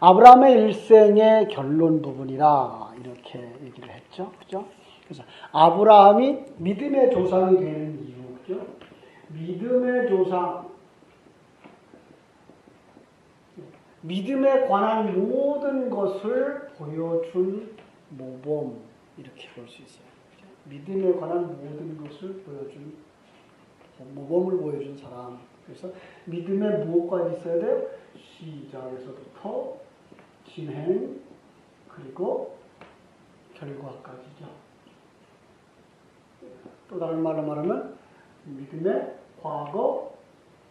아브라함의 일생의 결론 부분이라 이렇게 얘기를 했죠. 그죠? 그래서 아브라함이 믿음의 조상이 되는 이유, 그죠? 믿음의 조상, 믿음에 관한 모든 것을 보여준 모범, 이렇게 볼 수 있어요. 그죠? 믿음에 관한 모든 것을 보여준 모범을 보여준 사람. 그래서 믿음에 무엇까지 있어야 돼요? 시작에서부터 진행, 그리고 결과까지죠. 또 다른 말로 말하면 믿음의 과거,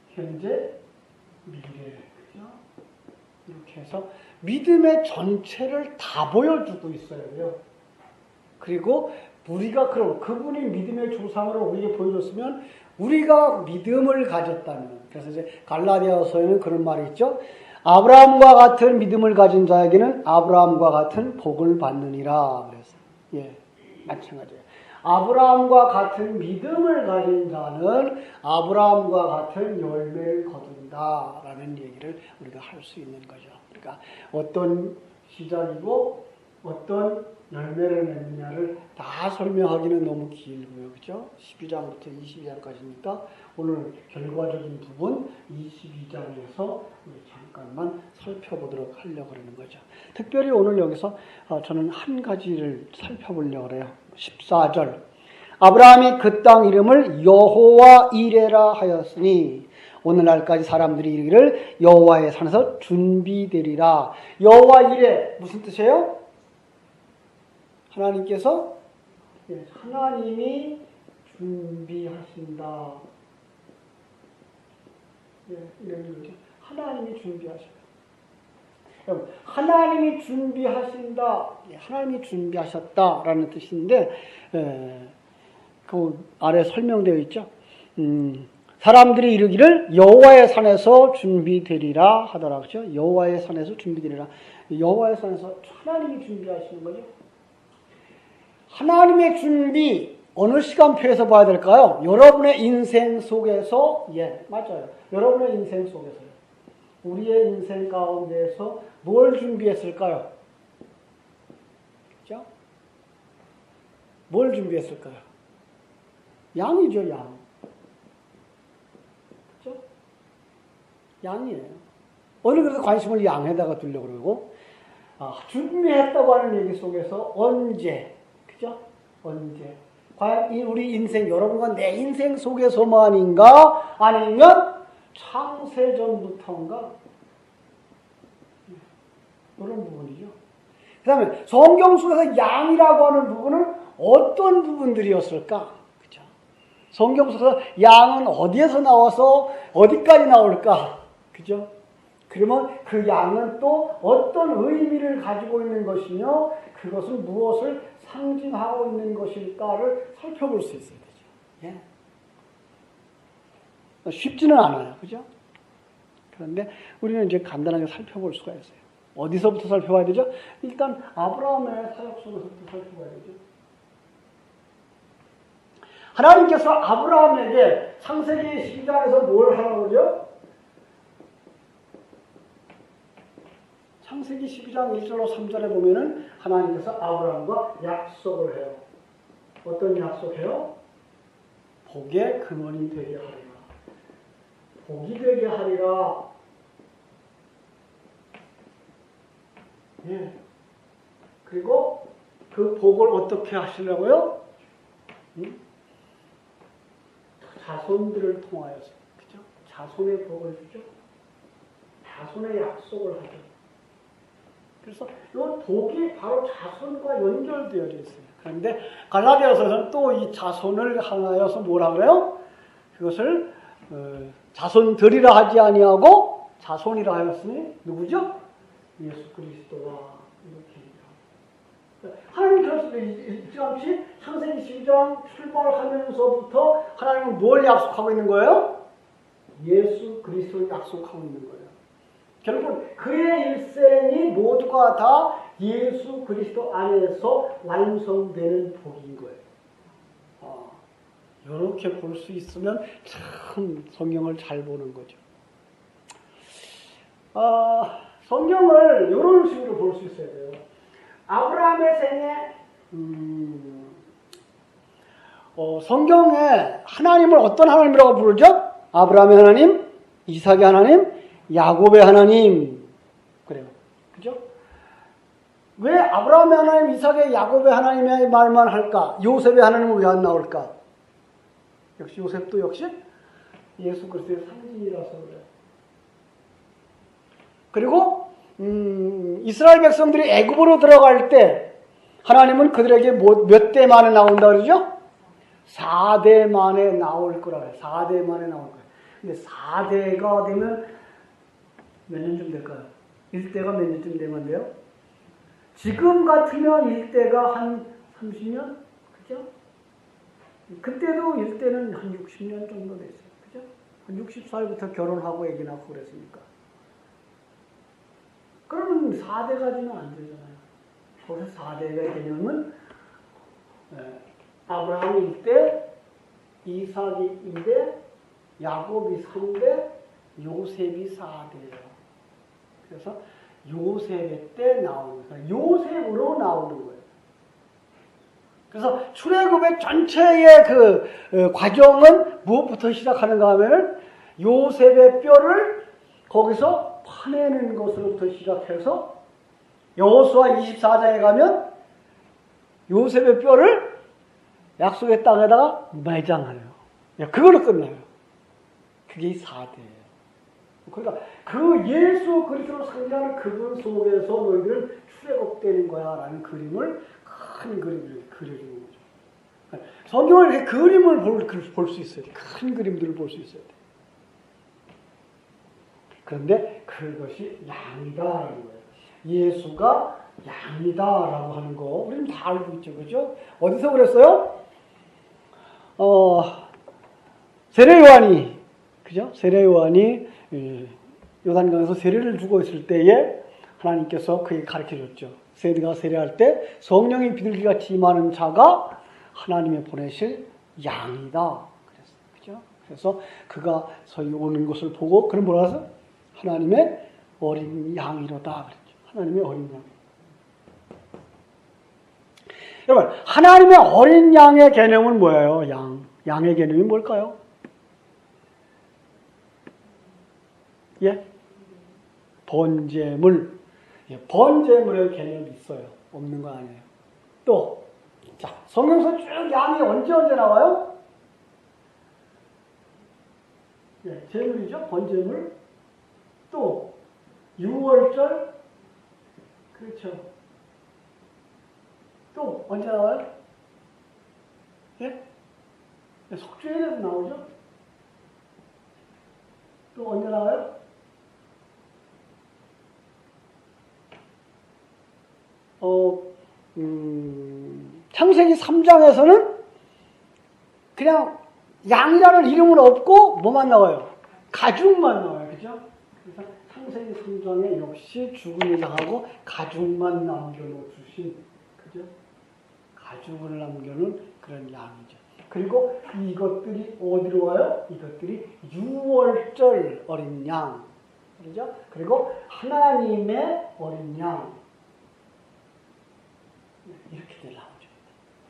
현재, 미래. 그죠? 이렇게 해서 믿음의 전체를 다 보여주고 있어야 돼요. 그리고 우리가 그분이 믿음의 조상으로 우리에게 보여줬으면 우리가 믿음을 가졌다면, 그래서 이제 갈라디아서에는 그런 말이 있죠. 아브라함과 같은 믿음을 가진 자에게는 아브라함과 같은 복을 받느니라. 그래서 마찬가지예요. 아브라함과 같은 믿음을 가진 자는 아브라함과 같은 열매를 거둔다라는 얘기를 우리가 할 수 있는 거죠. 그러니까 어떤 시작이고 어떤 열매를 맺느냐를 다 설명하기는 너무 길고요. 그죠? 12장부터 22장까지니까 오늘 결과적인 부분 22장에서 우리 잠깐만 살펴보도록 하려고 하는 거죠. 특별히 오늘 여기서 저는 한 가지를 살펴보려고 해요. 14절. 아브라함이 그 땅 이름을 여호와 이레라 하였으니 오늘날까지 사람들이 이르기를 여호와의 산에서 준비되리라. 여호와 이레 무슨 뜻이에요? 하나님께서 하나님이 준비하신다. 이런 거죠. 하나님이 준비하셔요. 여러분, 하나님이 준비하신다. 하나님이 준비하셨다라는 뜻인데 그 아래 설명되어 있죠. 사람들이 이르기를 여호와의 산에서 준비되리라 하더라. 그렇죠? 여호와의 산에서 준비되리라. 여호와의 산에서 하나님이 준비하시는 거죠. 하나님의 준비 어느 시간표에서 봐야 될까요? 여러분의 인생 속에서 맞아요. 여러분의 인생 속에서요. 우리의 인생 가운데에서 뭘 준비했을까요? 그죠? 뭘 준비했을까요? 양이죠, 양. 그죠? 양이에요. 어느 그래서 관심을 양에다가 두려고 그러고, 준비했다고 하는 얘기 속에서 언제, 그죠? 언제. 과연 우리 인생, 여러분과 내 인생 속에서만인가? 아니면 창세전부터인가? 이런 부분이죠. 그 다음에 성경 속에서 양이라고 하는 부분은 어떤 부분들이었을까? 그죠? 성경 속에서 양은 어디에서 나와서 어디까지 나올까? 그죠? 그러면 그 양은 또 어떤 의미를 가지고 있는 것이며 그것은 무엇을 상징하고 있는 것일까를 살펴볼 수 있어야 되죠. 쉽지는 않아요. 그죠? 그런데 우리는 이제 간단하게 살펴볼 수가 있어요. 어디서부터 살펴봐야 되죠? 일단 아브라함의 사역 속에서부터 살펴봐야 되죠. 하나님께서 아브라함에게 창세기 12장에서 뭘 하라고 그러죠? 창세기 12장 1절로 3절에 보면은 하나님께서 아브라함과 약속을 해요. 어떤 약속해요? 복의 근원이 되게 하리라. 복이 되게 하리라. 그리고 그 복을 어떻게 하시려고요? 자손들을 통하여서. 그죠? 자손의 복을 주죠. 자손의 약속을 하죠. 그래서 이 복이 바로 자손과 연결되어 있어요. 그런데 갈라디아서는 또 이 자손을 하나여서 뭐라 그래요? 그것을 자손들이라 하지 아니하고 자손이라 하였으니 누구죠? 예수 그리스도와 이렇게 하나님께서 일찌감치 창세기 12장 출발하면서부터 하나님은 뭘 약속하고 있는 거예요? 예수 그리스도를 약속하고 있는 거예요. 결국은 그의 일생이 모두가 다 예수 그리스도 안에서 완성되는 복인 거예요. 이렇게 볼 수 있으면 참 성경을 잘 보는 거죠. 성경을 이런 식으로 볼 수 있어야 돼요. 아브라함의 생애, 성경에 하나님을 어떤 하나님이라고 부르죠? 아브라함의 하나님, 이삭의 하나님, 야곱의 하나님. 그래요. 그죠? 왜 아브라함의 하나님, 이삭의, 야곱의 하나님의 말만 할까? 요셉의 하나님은 왜 안 나올까? 역시 요셉도 역시 예수 그리스도의 상징이라서 그래요. 그리고 이스라엘 백성들이 애굽으로 들어갈 때 하나님은 그들에게 몇 대 만에 나온다 그러죠? 4대 만에 나올 거라고 해요. 4대 만에 나올 거예요. 근데 4대가 되면 몇 년쯤 될까요? 1대가 몇 년쯤 되면 돼요? 지금 같으면 1대가 한 30년? 그죠? 그때도 1대는 한 60년 정도 됐어요. 그죠? 한 60살부터 결혼하고 애기 낳고 그랬으니까. 그러면 4대가 지면 안 되잖아요. 거기서 4대의 개념은 아브라함이 1대, 이삭이 2대, 야곱이 3대, 요셉이 4대예요. 그래서 요셉의 때 나오는 거예요. 요셉으로 나오는 거예요. 그래서 출애굽의 전체의 그 과정은 무엇부터 시작하는가 하면은 요셉의 뼈를 거기서 파내는 것으로부터 시작해서 여호수아 24장에 가면 요셉의 뼈를 약속의 땅에다가 매장하네요. 그걸로 끝나요. 그게 4대예요. 그러니까 그 예수 그리스도를 상징하는 그분 속에서 너희들은 출애굽되는 거야 라는 그림을 큰 그림을 그려주는 거죠. 성경을 이렇게 그림을 볼 수 있어야 돼. 큰 그림들을 볼 수 있어야 돼. 그런데 그것이 양이다라는 거예요. 예수가 양이다라고 하는 거 우리는 다 알고 있죠. 그죠? 어디서 그랬어요? 세례 요한이 그죠? 세례 요한이 요단강에서 세례를 주고 있을 때에 하나님께서 그에게 가르쳐 줬죠. 세례가 세례할 때 성령이 비둘기같이 임하는 자가 하나님의 보내실 양이다. 그죠? 그래서 그가 서히 오는 것을 보고 그는 뭐라 해서 하나님의 어린 양이로다 그랬죠. 하나님의 어린 양. 여러분, 하나님의 어린 양의 개념은 뭐예요? 양의 개념이 뭘까요? 예? 번제물. 예, 번제물의 개념이 있어요. 없는 거 아니에요. 또, 자, 성경에서 쭉 양이 언제 나와요? 예, 제물이죠. 번제물. 또, 6월절. 그렇죠. 또, 언제 나와요? 예? 속죄에도 나오죠. 또 언제 나와요? 창세기 3장에서는 그냥 양이라는 이름은 없고 뭐만 나와요? 가죽만 나와요. 그죠? 그래서 창세기 3장에 역시 죽음을 당하고 가죽만 남겨놓으신 그죠? 가죽을 남겨놓은 그런 양이죠. 그리고 이것들이 어디로 와요? 이것들이 6월절 어린 양. 그죠? 그리고 하나님의 어린 양. 이렇게 나오죠.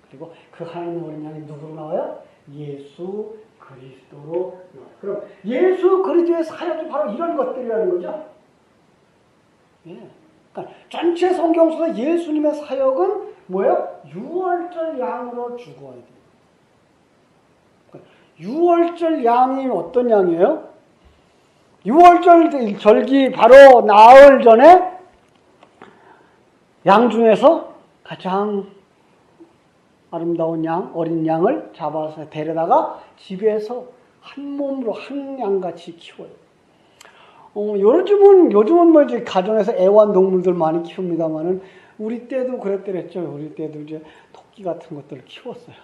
그리고 그 하나님의 어린 양이 누구로 나와요? 예수 그리스도로 나와요. 그럼 예수 그리스도의 사역이 바로 이런 것들이라는 거죠. 예. 그러니까 전체 성경 속에서 예수님의 사역은 뭐예요? 6월절 양으로 죽어야 돼요. 6월절 양이 어떤 양이에요? 6월절 절기 바로 나흘 전에 양 중에서 가장 아름다운 양, 어린 양을 잡아서 데려다가 집에서 한 몸으로 한 양같이 키워요. 요즘은 뭐 이제 가정에서 애완동물들 많이 키웁니다만은 우리 때도 그랬더랬죠. 우리 때도 이제 토끼 같은 것들을 키웠어요.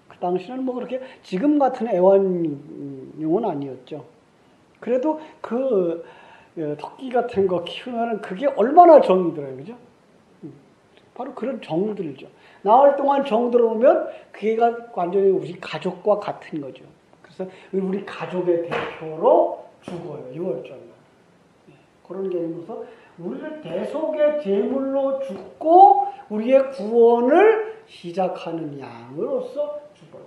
그 당시에는 뭐 그렇게 지금 같은 애완용은 아니었죠. 그래도 그 토끼 같은 거 키우면은 그게 얼마나 정이 들어요. 그죠? 바로 그런 정들죠. 나흘 동안 정 들어오면 그게가 완전히 우리 가족과 같은 거죠. 그래서 우리 가족의 대표로 죽어요. 6월절. 그런 개념으로서 우리를 대속의 제물로 죽고 우리의 구원을 시작하는 양으로서 죽어요.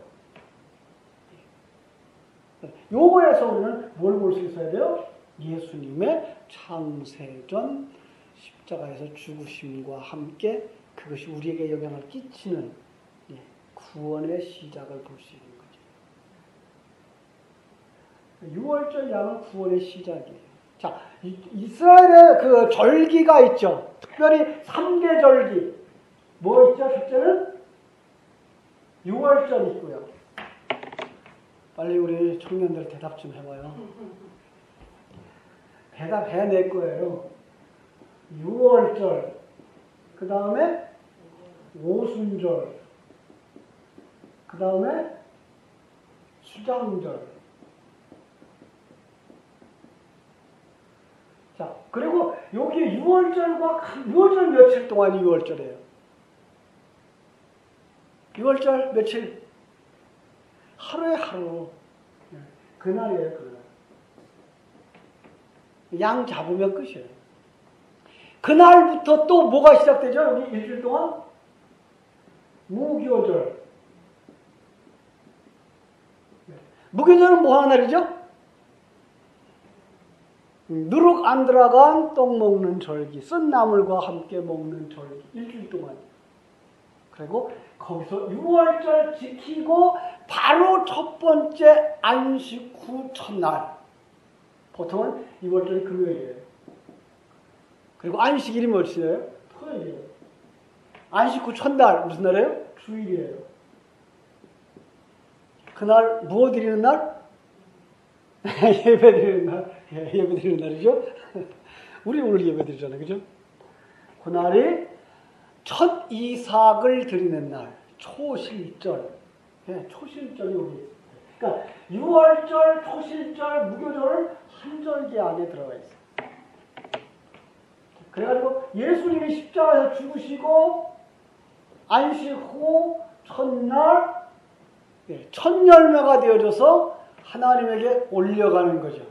요거에서 우리는 뭘 볼 수 있어야 돼요? 예수님의 창세전 십자가에서 죽으심과 함께 그것이 우리에게 영향을 끼치는 구원의 시작을 볼 수 있는 거죠. 유월절 양은 구원의 시작이에요. 자, 이스라엘의 그 절기가 있죠. 특별히 3개 절기. 뭐 있죠? 첫째는 유월절 있고요. 빨리 우리 청년들 대답 좀 해봐요. 대답해낼 거예요. 유월절, 그 다음에 오순절, 그 다음에 수장절. 자, 그리고 여기 6월절 며칠 동안이 6월절이에요. 6월절 며칠? 하루에 하루. 그날이에요, 그날. 양 잡으면 끝이에요. 그날부터 또 뭐가 시작되죠? 여기 일주일 동안? 무교절. 무교절은 뭐 하는 날이죠? 누룩 안 들어간 떡 먹는 절기, 쓴 나물과 함께 먹는 절기, 일주일 동안. 그리고 거기서 6월절 지키고 바로 첫 번째 안식 후 첫날. 보통은 6월절이 금요일이에요. 그리고 안식일이 며칠이에요? 토요일이에요. 안식 후 첫날 무슨 날이에요? 주일이에요. 그날 무엇 드리는 날? 예배 드리는 날. 예배 드리는 날이죠. 우리 오늘 예배 드리잖아요. 그죠? 그날이 첫 이삭을 드리는 날. 초실절. 초실절이 여기 있어요. 그러니까 6월절, 초실절, 무교절은 한 절기 안에 들어가 있어요. 그래가지고 예수님이 십자가에서 죽으시고 안식 후 첫날 첫 열매가 되어져서 하나님에게 올려가는 거죠.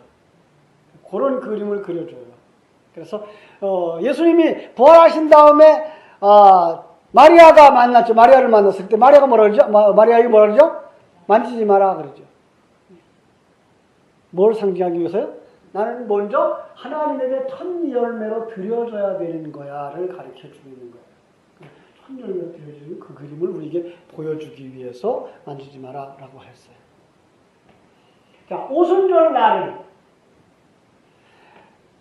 그런 그림을 그려줘요. 그래서 예수님이 부활하신 다음에 마리아가 만났죠. 마리아를 만났을 때 마리아가 뭐라 그러죠? 마리아에게 뭐라 그러죠? 만지지 마라 그러죠. 뭘 상징하기 위해서요? 나는 먼저 하나님에게 첫 열매로 드려줘야 되는 거야를 가르쳐주고 있는 거예요. 첫 열매로 드려주는 그 그림을 우리에게 보여주기 위해서 만지지 마라 라고 했어요. 자, 오순절 날은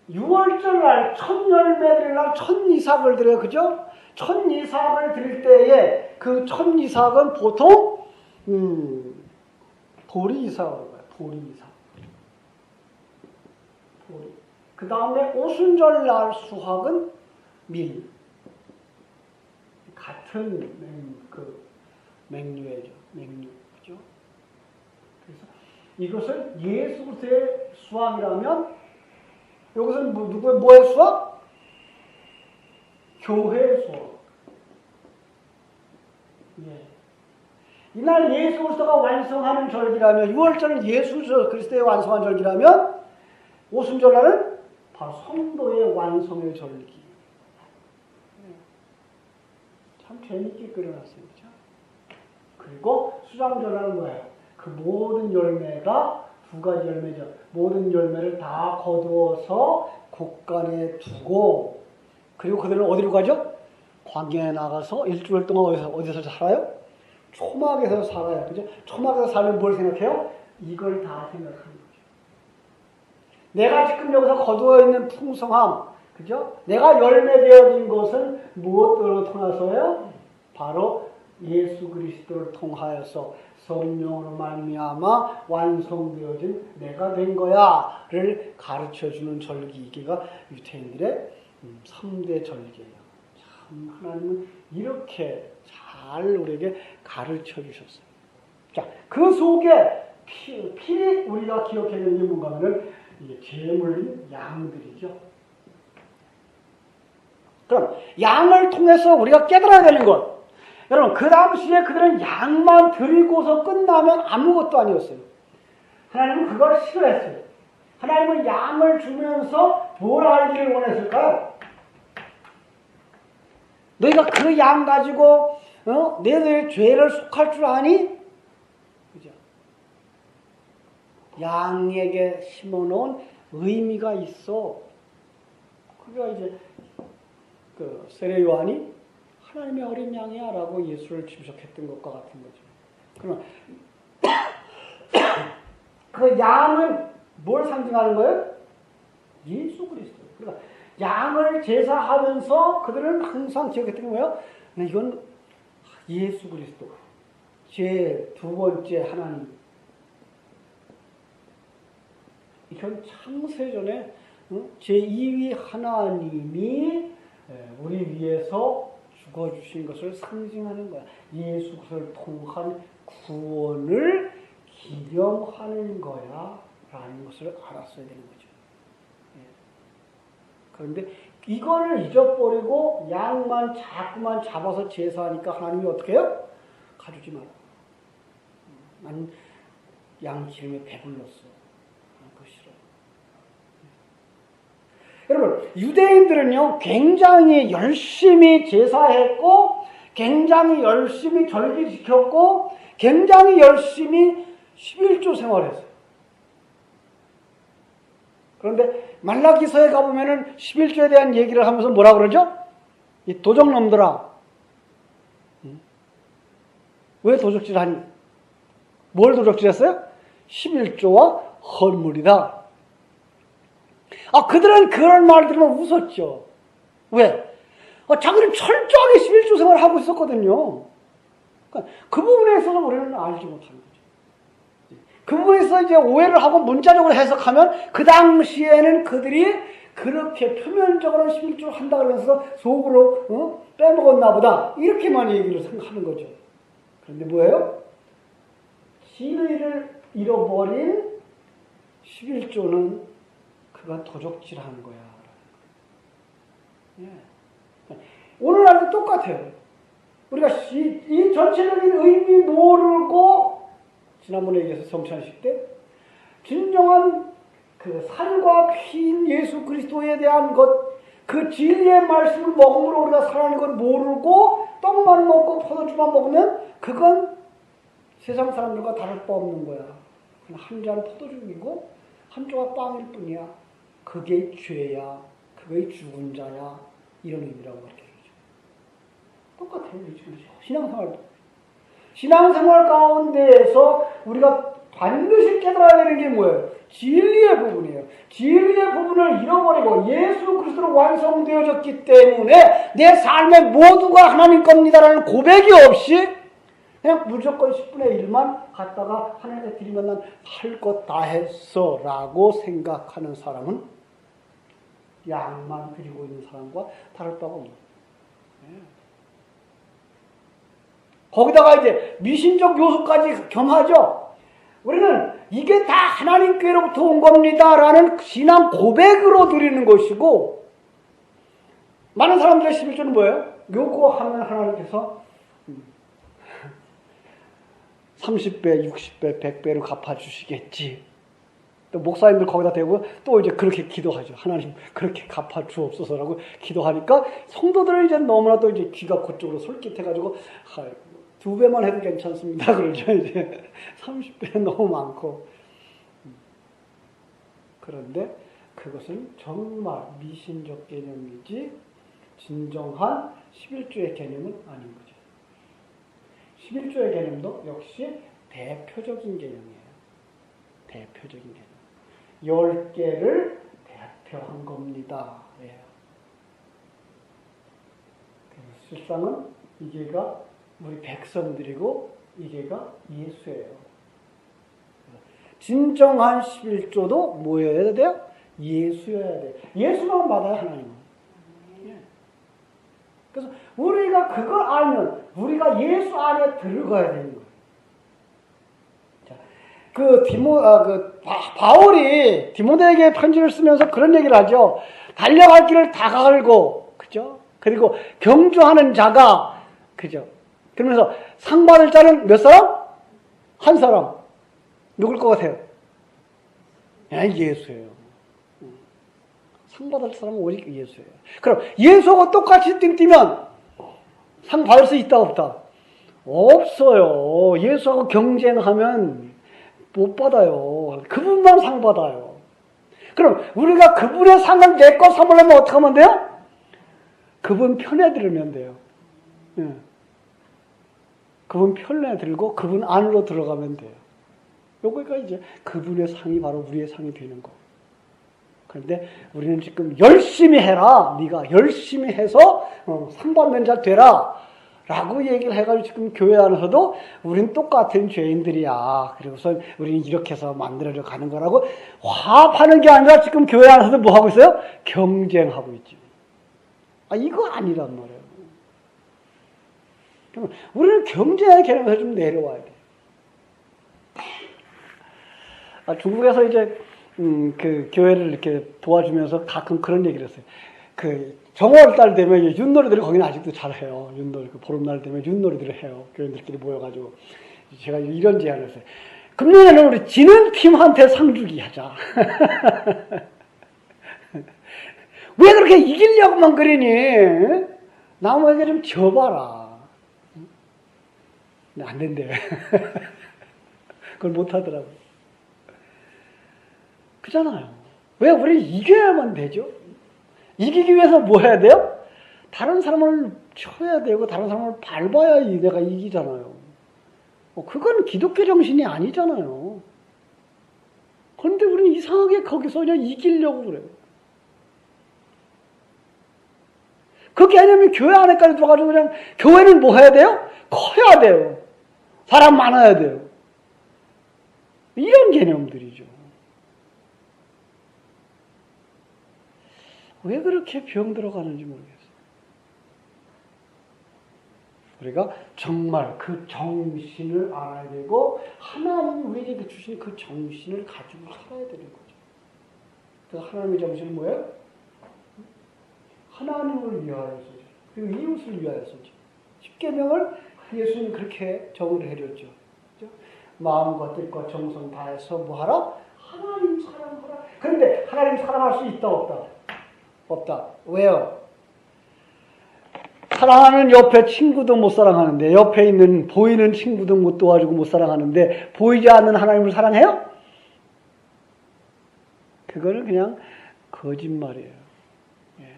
6월절 날 첫 열매 드릴 날 첫 이삭을 드려요. 그죠? 첫 이삭을 드릴 때에 그 첫 이삭은 보통 보리 이삭으로 봐요. 보리 이삭. 보리. 그 다음에 오순절 날 수확은 밀. 같은 맹류예죠. 맹류. 그죠? 그래서 이것은 예수 그리스도의 수확이라면 이것은 뭐의 수확? 교회의 수확. 예. 이날 예수 그리스도가 완성하는 절기라면 6월절은 예수 그리스도의 완성한 절기라면 오순절날은 바로 성도의 완성의 절기. 참 재밌게 그려놨습니다. 그리고 수장절날은 뭐예요? 그 모든 열매가 두 가지 열매죠. 모든 열매를 다 거두어서 곳간에 두고 그리고 그들은 어디로 가죠? 광야에 나가서 일주일 동안 어디서 살아요? 초막에서 살아요. 그죠? 초막에서 살면 뭘 생각해요? 이걸 다 생각하는 거죠. 내가 지금 여기서 거두어 있는 풍성함, 그죠? 내가 열매되어진 것은 무엇으로 통해서요? 바로 예수 그리스도를 통하여서 성령으로 말미암아 완성되어진 내가 된 거야를 가르쳐주는 절기. 이게가 유태인들의 3대 절기예요. 참 하나님은 이렇게 잘 우리에게 가르쳐 주셨어요. 자, 그 속에 필히 우리가 기억해야 되는 게 뭔가 하면 이게 제물인 양들이죠. 그럼 양을 통해서 우리가 깨달아야 되는 것. 여러분, 그 당시에 그들은 양만 드리고서 끝나면 아무것도 아니었어요. 하나님은 그걸 싫어했어요. 하나님은 양을 주면서 뭘 알기를 원했을까요? 너희가 그 양 가지고 너희들 죄를 속할 줄 아니? 그죠? 양에게 심어놓은 의미가 있어. 그가 이제 그 세례 요한이 하나님의 어린 양이야 라고 예수를 지적했던 것과 같은 거죠. 그러면 그 양은 뭘 상징하는 거예요? 예수 그리스도. 그러니까 양을 제사하면서 그들은 항상 기억했던 게 뭐예요? 이건 예수 그리스도. 제 두 번째 하나님. 이건 창세전에 제2위 하나님이 우리 위해서 죽어주신 것을 상징하는 거야. 예수 그리스도를 통한 구원을 기념하는 거야 라는 것을 알았어야 되는 거죠. 그런데 이거를 잊어버리고 양만 자꾸만 잡아서 제사하니까 하나님이 어떻게 해요? 가주지 마라. 나는 양 기름에 배불렀어. 그거 싫어. 여러분, 유대인들은요, 굉장히 열심히 제사했고, 굉장히 열심히 절기 지켰고, 굉장히 열심히 11조 생활했어요. 그런데 말라기서에 가보면은 11조에 대한 얘기를 하면서 뭐라 그러죠? 이 도적놈들아. 왜 도적질하니? 뭘 도적질했어요? 11조와 헌물이다. 그들은 그런 말 들으면 웃었죠. 왜? 자기는 철저하게 11조 생활을 하고 있었거든요. 그러니까 그 부분에 있어서 우리는 알지 못하는 거죠. 그 부분에 있어서 이제 오해를 하고 문자적으로 해석하면 그 당시에는 그들이 그렇게 표면적으로는 11조를 한다 그러면서 속으로 빼먹었나 보다. 이렇게만 얘기를 생각하는 거죠. 그런데 뭐예요? 진의를 잃어버린 11조는 그가 도적질하는 거야. 예. 오늘날도 똑같아요. 우리가 이 전체적인 의미 모르고 지난번에 얘기해서 성찬식 때 진정한 그 살과 피인 예수 그리스도에 대한 것, 그 진리의 말씀을 먹음으로 우리가 살아가는 걸 모르고 떡만 먹고 포도주만 먹으면 그건 세상 사람들과 다를 바 없는 거야. 한 잔 포도주이고 한 조각 빵일 뿐이야. 그게 죄야. 그게 죽은 자야. 이런 의미라고 가르쳐주죠. 똑같아요. 지금 신앙생활도. 신앙생활 가운데에서 우리가 반드시 깨달아야 되는 게 뭐예요? 진리의 부분이에요. 진리의 부분을 잃어버리고 예수 그리스도로 완성되어졌기 때문에 내 삶의 모두가 하나님 겁니다라는 고백이 없이 그냥 무조건 10분의 1만 갖다가 하나님께 드리면 난 할 것 다 했어 라고 생각하는 사람은 양만 드리고 있는 사람과 다를 바가 없는 거예요. 거기다가 이제 미신적 요소까지 겸하죠. 우리는 이게 다 하나님께로부터 온 겁니다라는 신앙 고백으로 드리는 것이고, 많은 사람들의 11조는 뭐예요? 요구하면 하나님께서 30배, 60배, 100배로 갚아주시겠지. 또 목사님들 거기다 대고 또 이제 그렇게 기도하죠. 하나님 그렇게 갚아주옵소서라고 기도하니까 성도들은 이제 너무나 또 이제 귀가 그쪽으로 솔깃해가지고 2배만 해도 괜찮습니다. 그러죠. 이제 30배는 너무 많고. 그런데 그것은 정말 미신적 개념이지 진정한 11조의 개념은 아닌 거죠. 11조의 개념도 역시 대표적인 개념이에요. 대표적인 개념. 10개를 대표한 겁니다. 예. 실상은 이게가 우리 백성들이고 이게가 예수예요. 진정한 11조도 뭐여야 돼요? 예수여야 돼요. 예수만 받아요, 하나님은. 예. 그래서 우리가 그걸 알면 우리가 예수 안에 들어가야 되는 거예요. 자, 바울이 디모데에게 편지를 쓰면서 그런 얘기를 하죠. 달려갈 길을 다 갈고, 그죠? 그리고 경주하는 자가, 그죠? 그러면서 상 받을 자는 몇 사람? 한 사람. 누굴 것 같아요? 예수예요. 상 받을 사람은 오직 예수예요. 그럼 예수하고 똑같이 뛰면 상 받을 수 있다 없다? 없어요. 예수하고 경쟁하면 못 받아요. 그분만 상 받아요. 그럼 우리가 그분의 상을 내 것 삼으려면 어떻게 하면 돼요? 그분 편에 들으면 돼요. 예. 그분 편에 들고 그분 안으로 들어가면 돼요. 요거가 이제 그분의 상이 바로 우리의 상이 되는 거. 그런데 우리는 지금 열심히 해라. 네가 열심히 해서 상 받는 자 되라. 라고 얘기를 해가지고 지금 교회 안에서도 우린 똑같은 죄인들이야. 그리고서 우리는 이렇게 해서 만들어져 가는 거라고 화합하는 게 아니라 지금 교회 안에서도 뭐 하고 있어요? 경쟁하고 있죠. 이거 아니란 말이에요. 우리는 경쟁의 개념에서 좀 내려와야 돼. 중국에서 이제 그 교회를 이렇게 도와주면서 가끔 그런 얘기를 했어요. 그 정월달 되면 윷놀이들을 거기는 아직도 잘해요. 윷놀이, 그 보름날 되면 윷놀이들을 해요. 교인들끼리 모여가지고 제가 이런 제안을 했어요. 금년에는 우리 지는 팀한테 상 주기 하자. 왜 그렇게 이기려고만 그러니? 나무에게 좀 져봐라. 안 된대요. 그걸 못 하더라고요. 그잖아요. 왜 우리 이겨야만 되죠? 이기기 위해서 뭐 해야 돼요? 다른 사람을 쳐야 되고 다른 사람을 밟아야 내가 이기잖아요. 그건 기독교 정신이 아니잖아요. 그런데 우리는 이상하게 거기서 그냥 이기려고 그래요. 그 개념이 교회 안에까지 들어가지고 그냥 교회는 뭐 해야 돼요? 커야 돼요. 사람 많아야 돼요. 이런 개념들이죠. 왜 그렇게 병 들어가는지 모르겠어요. 우리가 정말 그 정신을 알아야 되고 하나님이 우리에게 주신 그 정신을 가지고 살아야 되는 거죠. 그 하나님의 정신은 뭐예요? 하나님을 위하여서죠. 그리고 이웃을 위하여서죠. 십계명을 예수님이 그렇게 정의를 해줬죠. 그렇죠? 마음과 뜻과 정성 다해서 뭐하라? 하나님 사랑하라. 그런데 하나님 사랑할 수 있다 없다? 없다. 왜요? 사랑하는 옆에 친구도 못 사랑하는데 옆에 있는 보이는 친구도 못 도와주고 못 사랑하는데 보이지 않는 하나님을 사랑해요? 그거는 그냥 거짓말이에요. 예.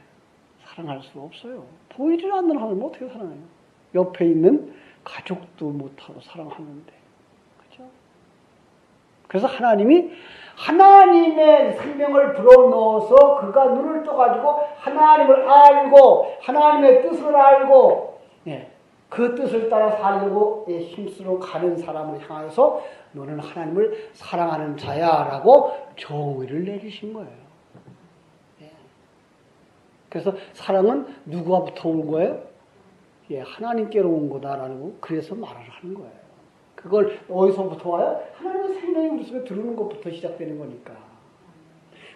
사랑할 수 없어요. 보이지 않는 하나님을 어떻게 사랑해요? 옆에 있는 가족도 못하고 사랑하는데. 그렇죠? 그래서 하나님이 하나님의 생명을 불어넣어서 그가 눈을 떠가지고 하나님을 알고 하나님의 뜻을 알고 그 뜻을 따라 살려고 힘쓰러 가는 사람을 향해서 너는 하나님을 사랑하는 자야 라고 정의를 내리신 거예요. 그래서 사랑은 누구와부터 온 거예요? 하나님께로 온 거다라는 거 그래서 말을 하는 거예요. 그걸 어디서부터 와요? 하나님의 생명이 우리 속에 들어오는 것부터 시작되는 거니까.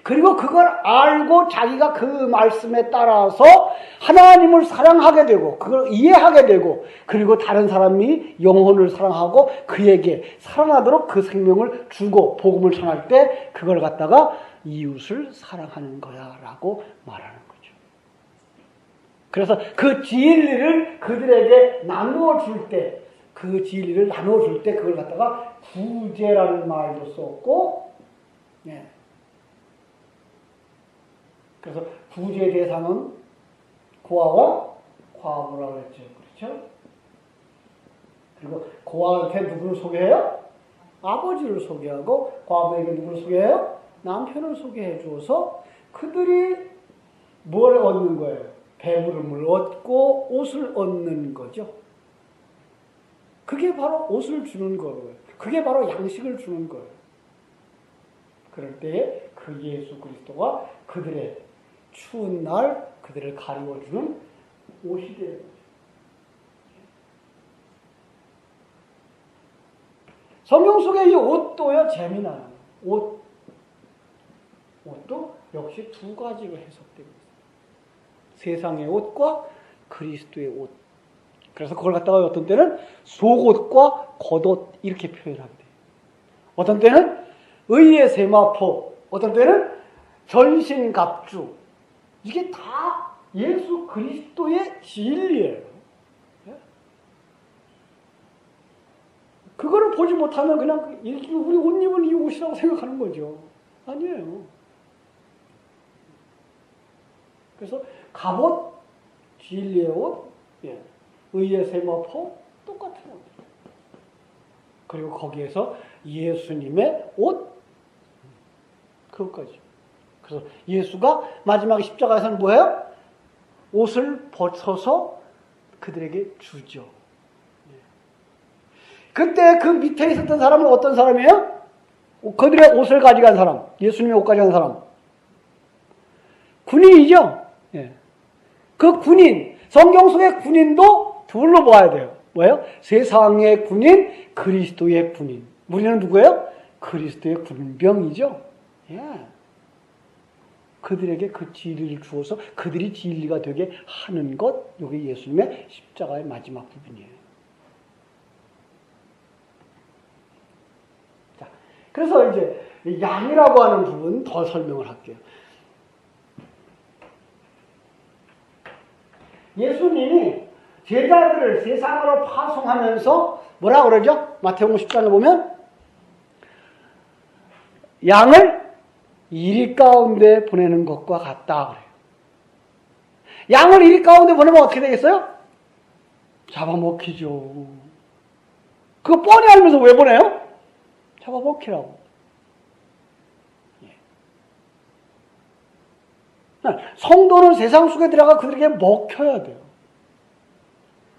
그리고 그걸 알고 자기가 그 말씀에 따라서 하나님을 사랑하게 되고 그걸 이해하게 되고 그리고 다른 사람이 영혼을 사랑하고 그에게 살아나도록 그 생명을 주고 복음을 전할 때 그걸 갖다가 이웃을 사랑하는 거야 라고 말하는 거죠. 그래서 그 진리를 그들에게 나누어 줄 때 그 진리를 나눠줄 때 그걸 갖다가 구제라는 말도 썼고, 그래서 구제 대상은 고아와 과부라고 그랬죠. 그렇죠? 그리고 고아한테 누구를 소개해요? 아버지를 소개하고 과부에게 누구를 소개해요? 남편을 소개해 주어서 그들이 뭘 얻는 거예요? 배부름을 얻고 옷을 얻는 거죠. 그게 바로 옷을 주는 거예요. 그게 바로 양식을 주는 거예요. 그럴 때에 그 예수 그리스도가 그들의 추운 날 그들을 가리워주는 옷이 되는 거죠. 성경 속에 이 옷도요 재미나요. 옷도 역시 두 가지로 해석되고 있어요. 세상의 옷과 그리스도의 옷. 그래서 그걸 갖다가 어떤 때는 속옷과 겉옷 이렇게 표현하게 돼요. 어떤 때는 의의 세마포, 어떤 때는 전신갑주. 이게 다 예수 그리스도의 진리예요. 보지 못하면 그냥 우리 옷 입은 이 옷이라고 생각하는 거죠. 아니에요. 그래서 갑옷, 진리의 옷, 예, 의의 세마포 똑같은 옷. 그리고 거기에서 예수님의 옷, 그것까지. 그래서 예수가 마지막 십자가에서는 뭐예요? 옷을 벗어서 그들에게 주죠. 그때 그 밑에 있었던 사람은 어떤 사람이에요? 그들의 옷을 가져간 사람, 예수님의 옷 가져간 사람. 군인이죠? 예. 그 군인, 성경 속의 군인도 둘로 봐야 돼요. 뭐예요? 세상의 군인, 그리스도의 군인. 우리는 누구예요? 그리스도의 군병이죠. 예. 그들에게 그 진리를 주어서 그들이 진리가 되게 하는 것, 이게 예수님의 십자가의 마지막 부분이에요. 자, 그래서 이제 양이라고 하는 부분 더 설명을 할게요. 예수님이 제자들을 세상으로 파송하면서 뭐라 그러죠? 마태복음 10장에 보면 양을 이리 가운데 보내는 것과 같다 그래요. 양을 이리 가운데 보내면 어떻게 되겠어요? 잡아먹히죠. 그거 뻔히 알면서 왜 보내요? 잡아먹히라고. 성도는 세상 속에 들어가 그들에게 먹혀야 돼요.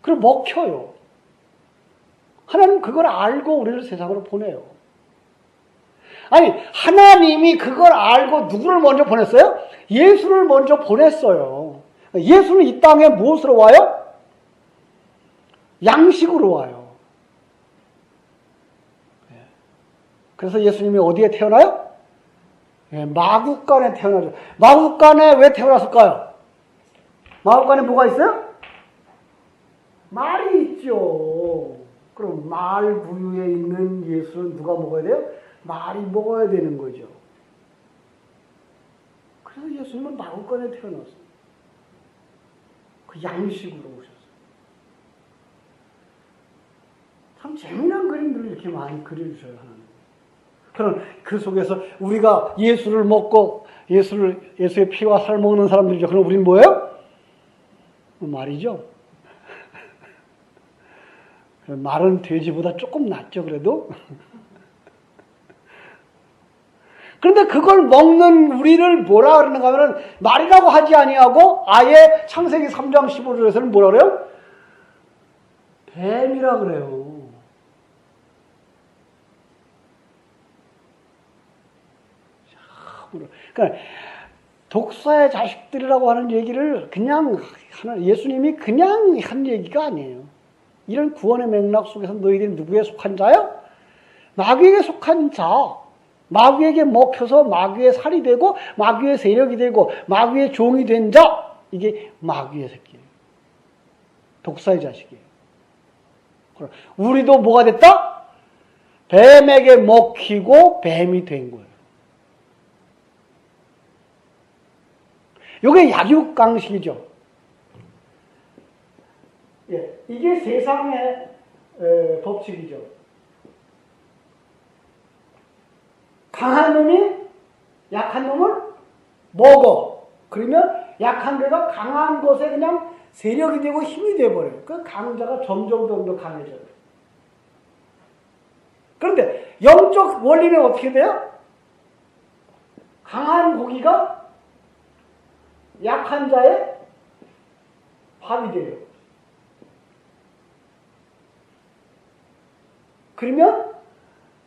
그럼 먹혀요. 하나님 그걸 알고 우리를 세상으로 보내요. 아니, 하나님이 그걸 알고 누구를 먼저 보냈어요? 예수를 먼저 보냈어요. 예수는 이 땅에 무엇으로 와요? 양식으로 와요. 그래서 예수님이 어디에 태어나요? 마구간에 태어나죠. 마구간에 왜 태어났을까요? 마구간에 뭐가 있어요? 말이 있죠. 그럼 말 부유에 있는 예수는 누가 먹어야 돼요? 말이 먹어야 되는 거죠. 그래서 예수님은 마구간에 태어났어요. 그 양식으로 오셨어요. 참 재미난 그림들을 이렇게 많이 그려주셔요, 하나님. 그럼 그 속에서 우리가 예수를 먹고 예수의 피와 살을 먹는 사람들이죠. 그럼 우리는 뭐예요? 말이죠. 말은 돼지보다 조금 낫죠, 그래도. 그런데 그걸 먹는 우리를 뭐라 그러는가 하면 말이라고 하지 아니하고 아예 창세기 3장 15절에서는 뭐라 그래요? 뱀이라 그래요. 그러니까 독사의 자식들이라고 하는 얘기를 그냥 예수님이 그냥 한 얘기가 아니에요. 이런 구원의 맥락 속에서 너희들이 누구에 속한 자요? 마귀에게 속한 자. 마귀에게 먹혀서 마귀의 살이 되고 마귀의 세력이 되고 마귀의 종이 된 자. 이게 마귀의 새끼예요. 독사의 자식이에요. 우리도 뭐가 됐다? 뱀에게 먹히고 뱀이 된 거예요. 이게 약육강식이죠. 예, 이게 세상의 법칙이죠. 강한 놈이 약한 놈을 먹어. 그러면 약한 데가 강한 것에 그냥 세력이 되고 힘이 되어버려요. 그 강자가 점점 더 강해져요. 그런데 영적 원리는 어떻게 돼요? 강한 고기가 약한 자의 밥이 돼요. 그러면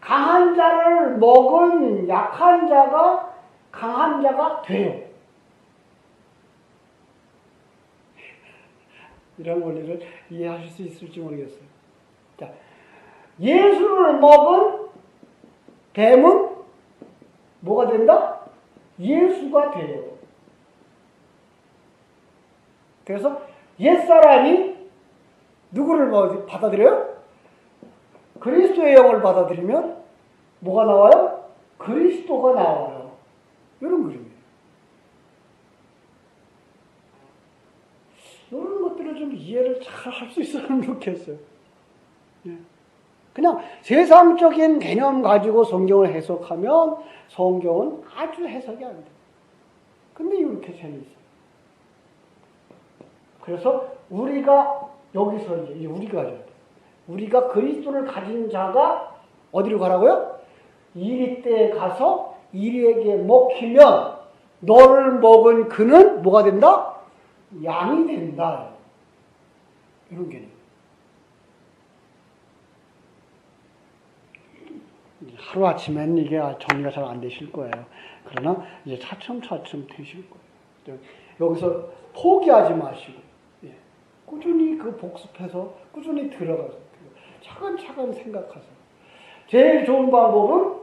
강한 자를 먹은 약한 자가 강한 자가 돼요. 이런 원리를 이해하실 수 있을지 모르겠어요. 자, 예수를 먹은 뱀은 뭐가 된다? 예수가 돼요. 그래서 옛사람이 누구를 받아들여요? 그리스도의 영을 받아들이면 뭐가 나와요? 그리스도가 나와요. 이런 그림이에요. 이런 것들을 좀 이해를 잘 할 수 있었으면 좋겠어요. 예. 그냥 세상적인 개념 가지고 성경을 해석하면 성경은 아주 해석이 안 돼. 근데 이렇게 재미있어요. 그래서 우리가 여기서 이제 우리가 그리스도를 가진 자가 어디로 가라고요? 이리 때에 가서 이리에게 먹히면 너를 먹은 그는 뭐가 된다? 양이 된다. 이런 개념. 하루아침엔 이게 정리가 잘 안 되실 거예요. 그러나 이제 차츰차츰 되실 거예요. 여기서 포기하지 마시고 꾸준히 그 복습해서 꾸준히 들어가서 차근차근 생각하세요. 제일 좋은 방법은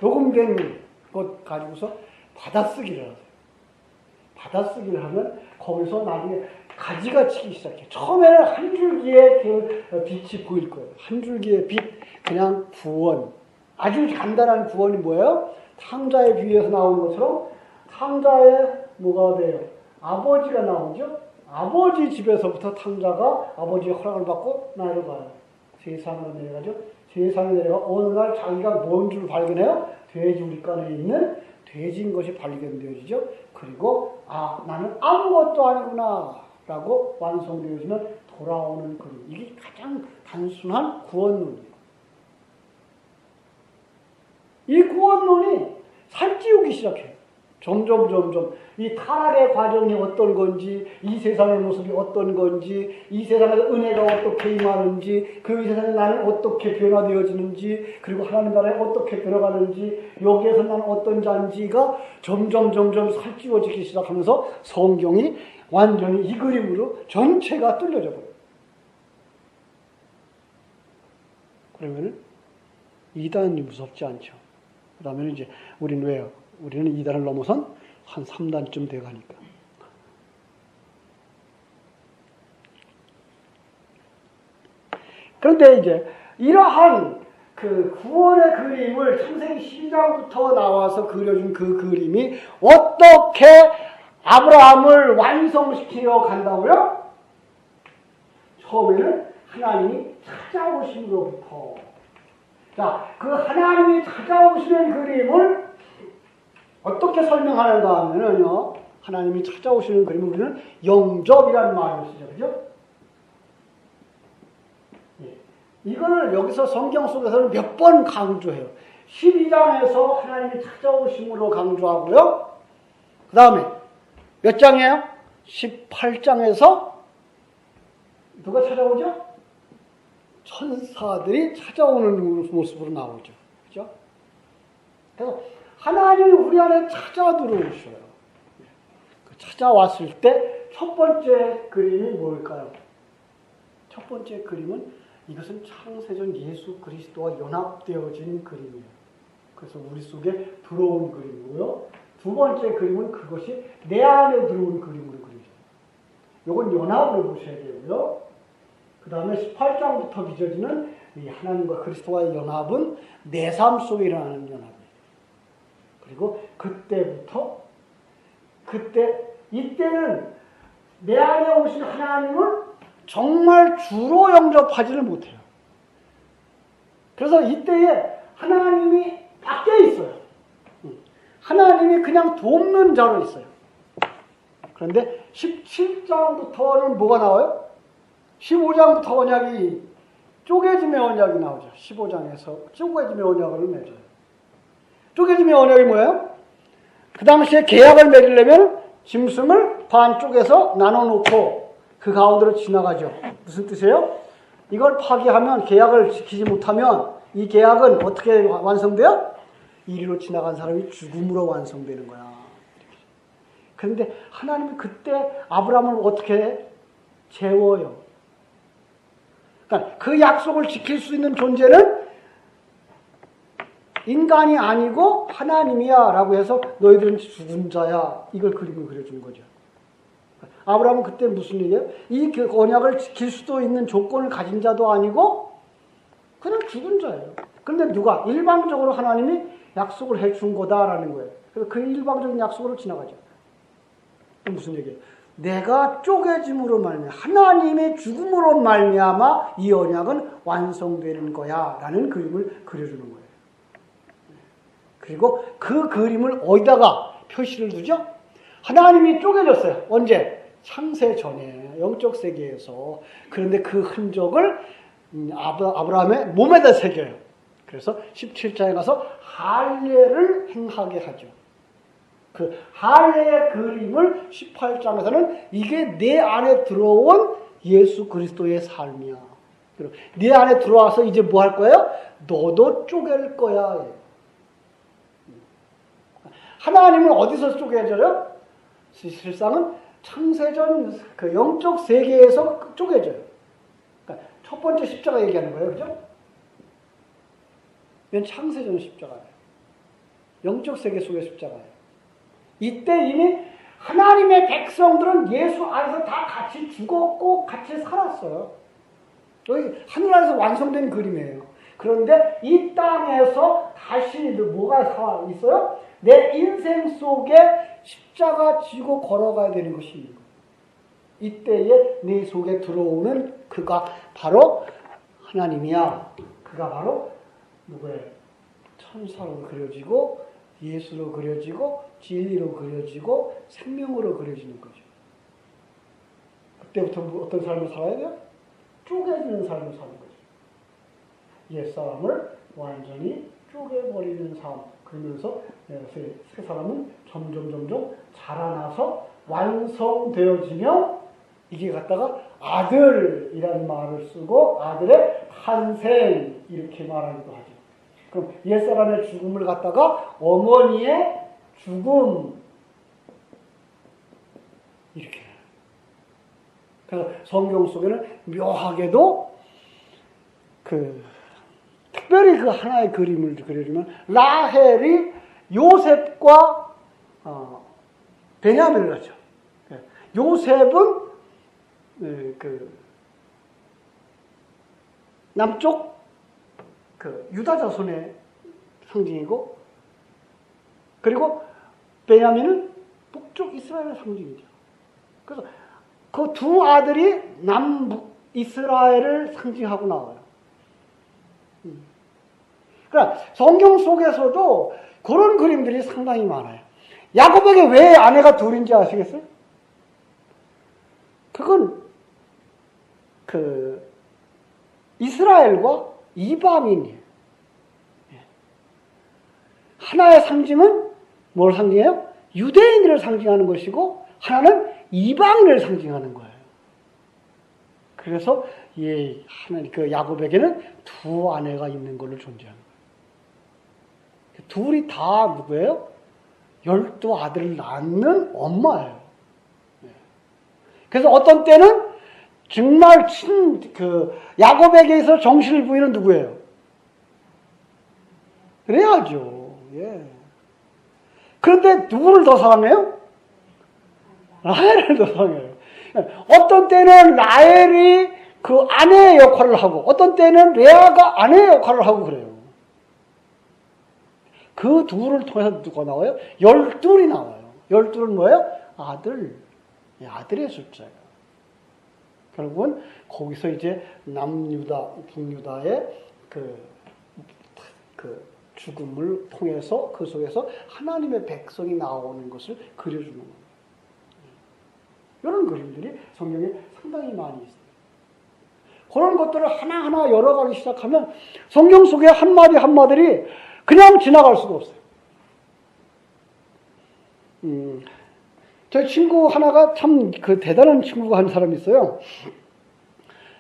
녹음된 것 가지고서 받아쓰기를 하세요. 받아쓰기를 하면 거기서 나중에 가지가 치기 시작해요. 처음에는 한 줄기의 그 빛이 보일 거예요. 한 줄기의 빛, 그냥 구원. 아주 간단한 구원이 뭐예요? 탕자의 비유에서 나오는 것처럼 탕자의 뭐가 돼요? 아버지가 나오죠? 아버지 집에서부터 탕자가 아버지의 허락을 받고 나로 가요. 세상으로 내려가죠. 세상에 내려가 어느 날 자기가 뭔 줄 발견해요? 돼지 우리간에 있는 돼지인 것이 발견되어지죠. 그리고 나는 아무것도 아니구나 라고 완성되어지면 돌아오는 그림. 이게 가장 단순한 구원론이에요. 이 구원론이 살찌우기 시작해요. 점점 이 타락의 과정이 어떤 건지, 이 세상의 모습이 어떤 건지, 이 세상에서 은혜가 어떻게 임하는지, 그 세상에 나는 어떻게 변화되어지는지, 그리고 하나님 나라에 어떻게 들어가는지, 여기에서 나는 어떤 자인지가 점점 살찌워지기 시작하면서 성경이 완전히 이 그림으로 전체가 뚫려져 버려요. 그러면 이단이 무섭지 않죠. 그 다음에 이제 우리는 왜요? 우리는 2단을 넘어선 한 3단쯤 돼가니까. 그런데 이제 이러한 그 구원의 그림을 창세기 12장부터 나와서 그려준 그 그림이 어떻게 아브라함을 완성시켜 간다고요? 처음에는 하나님이 찾아오심으로부터. 자, 그 하나님이 찾아오시는 그림을 어떻게 설명하는가 하면은요, 하나님이 찾아오시는 그림을 우리는 영접이라는 말을 쓰죠. 그죠? 이거를 여기서 성경 속에서는 몇 번 강조해요. 12장에서 하나님이 찾아오심으로 강조하고요. 그 다음에 몇 장이에요? 18장에서 누가 찾아오죠? 천사들이 찾아오는 모습으로 나오죠. 그죠? 그래서 하나님이 우리 안에 찾아 들어오셔요. 찾아왔을 때 첫 번째 그림이 뭘까요? 첫 번째 그림은 이것은 창세전 예수 그리스도와 연합되어진 그림이에요. 그래서 우리 속에 들어온 그림이고요. 두 번째 그림은 그것이 내 안에 들어온 그림으로 그려져요. 이건 연합으로 보셔야 되고요. 그 다음에 18장부터 빚어지는 이 하나님과 그리스도와의 연합은 내 삶 속에 일어나는 연합이에요. 그리고 이때는 내 안에 오신 하나님을 정말 주로 영접하지를 못해요. 그래서 이때에 하나님이 밖에 있어요. 하나님이 그냥 돕는 자로 있어요. 그런데 17장부터는 뭐가 나와요? 15장부터 언약이 쪼개짐의 언약이 나오죠. 15장에서 쪼개짐의 언약을 맺어요. 쪼개짐의 언약이 뭐예요? 그 당시에 계약을 맺으려면 짐승을 반쪽에서 나눠놓고 그 가운데로 지나가죠. 무슨 뜻이에요? 이걸 파기하면, 계약을 지키지 못하면 이 계약은 어떻게 완성돼요? 이리로 지나간 사람이 죽음으로 완성되는 거야. 그런데 하나님이 그때 아브라함을 어떻게 재워요? 그러니까 그 약속을 지킬 수 있는 존재는 인간이 아니고 하나님이야 라고 해서 너희들은 죽은 자야. 이걸 그림을 그려준 거죠. 아브라함은 그때 무슨 얘기예요? 이 언약을 지킬 수도 있는 조건을 가진 자도 아니고 그냥 죽은 자예요. 그런데 누가? 일방적으로 하나님이 약속을 해준 거다라는 거예요. 그래서 그 일방적인 약속으로 지나가죠. 무슨 얘기예요? 내가 쪼개짐으로 말미암아 하나님의 죽음으로 말미암아 이 언약은 완성되는 거야 라는 그림을 그려주는 거예요. 그리고 그 그림을 어디다가 표시를 두죠? 하나님이 쪼개졌어요. 언제? 창세 전에 영적 세계에서. 그런데 그 흔적을 아브라함의 몸에다 새겨요. 그래서 17장에 가서 할례를 행하게 하죠. 그 할례의 그림을 18장에서는 이게 내 안에 들어온 예수 그리스도의 삶이야. 그리고 네 안에 들어와서 이제 뭐 할 거예요? 너도 쪼갤 거야. 하나님은 어디서 쪼개져요? 실상은 창세전 그 영적 세계에서 쪼개져요. 그러니까 첫 번째 십자가 얘기하는 거예요. 그죠? 이건 창세전 십자가예요. 영적 세계 속의 십자가예요. 이때 이미 하나님의 백성들은 예수 안에서 다 같이 죽었고 같이 살았어요. 여기 하늘 안에서 완성된 그림이에요. 그런데 이 땅에서 다시 뭐가 있어요? 내 인생 속에 십자가 지고 걸어가야 되는 것이 있는 거예요. 이때에 내 속에 들어오는 그가 바로 하나님이야. 그가 바로 누구예요? 천사로 그려지고 예수로 그려지고 진리로 그려지고 생명으로 그려지는 거죠. 그때부터 어떤 삶을 살아야 돼요? 쪼개지는 삶을 사는 거죠. 옛사람을 완전히 쪼개버리는 삶. 그러면서 새 사람은 점점 자라나서 완성되어지며 이게 갖다가 아들이라는 말을 쓰고 아들의 탄생 이렇게 말하기도 하죠. 그럼 옛사람의 죽음을 갖다가 어머니의 죽음 이렇게. 그래서 성경 속에는 묘하게도 특별히 그 하나의 그림을 그려주면 라헬이 요셉과 베냐민을 하죠. 요셉은 남쪽 유다 자손의 상징이고, 그리고 베냐민은 북쪽 이스라엘의 상징이죠. 그래서 그 두 아들이 남북 이스라엘을 상징하고 나와요. 그러니까 성경 속에서도 그런 그림들이 상당히 많아요. 야곱에게 왜 아내가 둘인지 아시겠어요? 그건 이스라엘과 이방인이에요. 하나의 상징은 뭘 상징해요? 유대인을 상징하는 것이고 하나는 이방인을 상징하는 거예요. 그래서 야곱에게는 두 아내가 있는 걸로 존재하는 거예요. 둘이 다 누구예요? 12아들을 낳는 엄마예요. 그래서 어떤 때는 정말 야곱에게서 정신을 부이는 누구예요? 그래야죠. 예. 그런데 누구를 더 사랑해요? 라헬을 더 사랑해요. 어떤 때는 라헬이 그 아내의 역할을 하고, 어떤 때는 레아가 아내의 역할을 하고 그래요. 그 둘을 통해서 누가 나와요? 12이 나와요. 12은 뭐예요? 아들. 아들의 숫자예요. 결국은 거기서 이제 남유다, 북유다의 죽음을 통해서 그 속에서 하나님의 백성이 나오는 것을 그려주는 거예요. 이런 그림들이 성경에 상당히 많이 있어요. 그런 것들을 하나하나 열어가기 시작하면 성경 속의 한마디 한마디들이 그냥 지나갈 수가 없어요. 저 친구 하나가 참 대단한 친구가 한 사람이 있어요.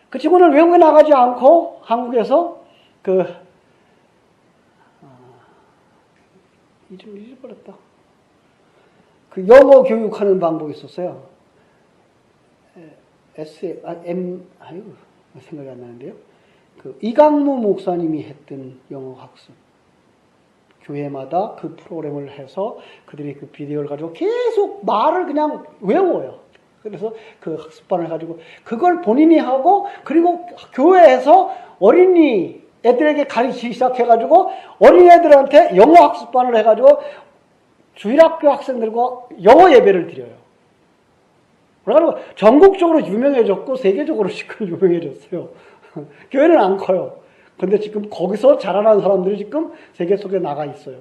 그 친구는 외국에 나가지 않고 한국에서 이름 잊어버렸다. 영어 교육하는 방법이 있었어요. 생각이 안 나는데요. 이강무 목사님이 했던 영어 학습. 교회마다 그 프로그램을 해서 그들이 그 비디오를 가지고 계속 말을 그냥 외워요. 그래서 그 학습반을 가지고 그걸 본인이 하고, 그리고 교회에서 어린이 애들에게 가르치기 시작해가지고 어린애들한테 영어 학습반을 해가지고 주일학교 학생들과 영어 예배를 드려요. 그러니까 전국적으로 유명해졌고 세계적으로 지금 유명해졌어요. 교회는 안 커요. 근데 지금 거기서 자라난 사람들이 지금 세계 속에 나가 있어요.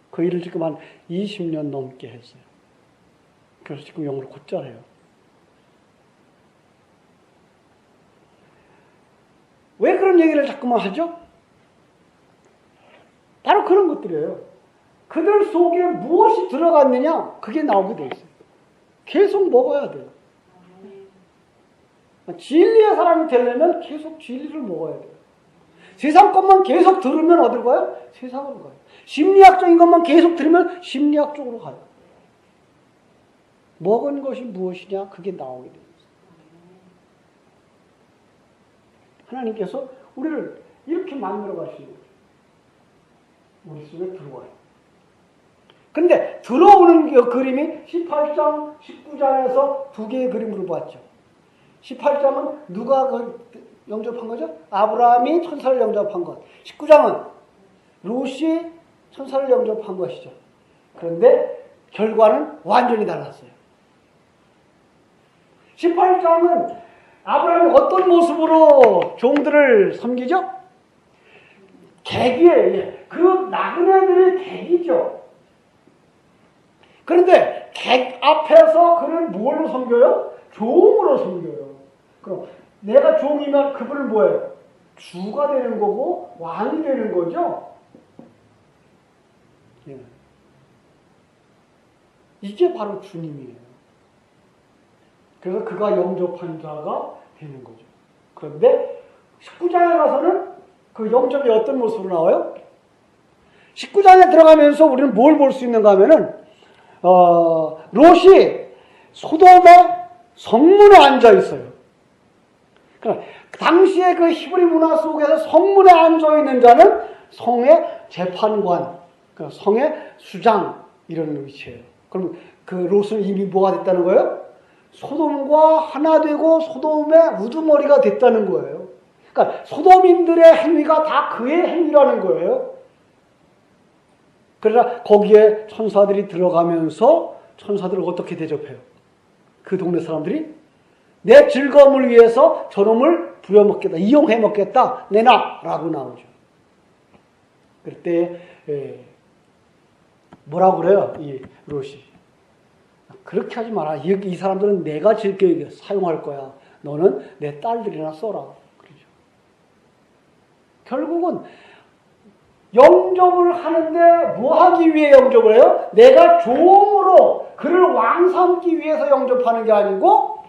그 일을 지금 한 20년 넘게 했어요. 그래서 지금 영어를 곧잘 해요. 왜 그런 얘기를 자꾸만 하죠? 바로 그런 것들이에요. 그들 속에 무엇이 들어갔느냐? 그게 나오게 돼 있어요. 계속 먹어야 돼요. 진리의 사람이 되려면 계속 진리를 먹어야 돼요. 세상 것만 계속 들으면 어딜 가요? 세상으로 가요. 심리학적인 것만 계속 들으면 심리학 쪽으로 가요. 먹은 것이 무엇이냐? 그게 나오게 돼요. 하나님께서 우리를 이렇게 만들어 가시는 거죠. 우리 속에 들어와요. 근데 들어오는 그림이 18장, 19장에서 두 개의 그림으로 봤죠. 18장은 누가 영접한 거죠? 아브라함이 천사를 영접한 것. 19장은 롯이 천사를 영접한 것이죠. 그런데 결과는 완전히 달랐어요. 18장은 아브라함이 어떤 모습으로 종들을 섬기죠? 객이에요. 그 나그네들의 객이죠. 그런데 객 앞에서 그를 뭘로 섬겨요? 종으로 섬겨요. 그럼 내가 종이면 그분은 뭐예요? 주가 되는 거고 왕이 되는 거죠. 이게 바로 주님이에요. 그래서 그가 영접한 자가 되는 거죠. 그런데 19장에 가서는 그 영접이 어떤 모습으로 나와요? 19장에 들어가면서 우리는 뭘 볼 수 있는가 하면은 롯이 소돔의 성문에 앉아 있어요. 그러니까 당시의 그 히브리 문화 속에서 성문에 앉아 있는 자는 성의 재판관, 그러니까 성의 수장 이런 위치예요. 그럼 그 롯은 이미 뭐가 됐다는 거예요? 소돔과 하나 되고 소돔의 우두머리가 됐다는 거예요. 그러니까 소돔인들의 행위가 다 그의 행위라는 거예요. 그러나 거기에 천사들이 들어가면서 천사들을 어떻게 대접해요? 그 동네 사람들이 내 즐거움을 위해서 저놈을 부려먹겠다, 이용해 먹겠다, 내놔! 라고 나오죠. 그때 뭐라고 그래요? 이 롯이. 그렇게 하지 마라. 이 사람들은 내가 즐겨 사용할 거야. 너는 내 딸들이나 써라. 그러죠. 결국은 영접을 하는데 뭐 하기 위해 영접을 해요? 내가 종으로 그를 왕 삼기 위해서 영접하는 게 아니고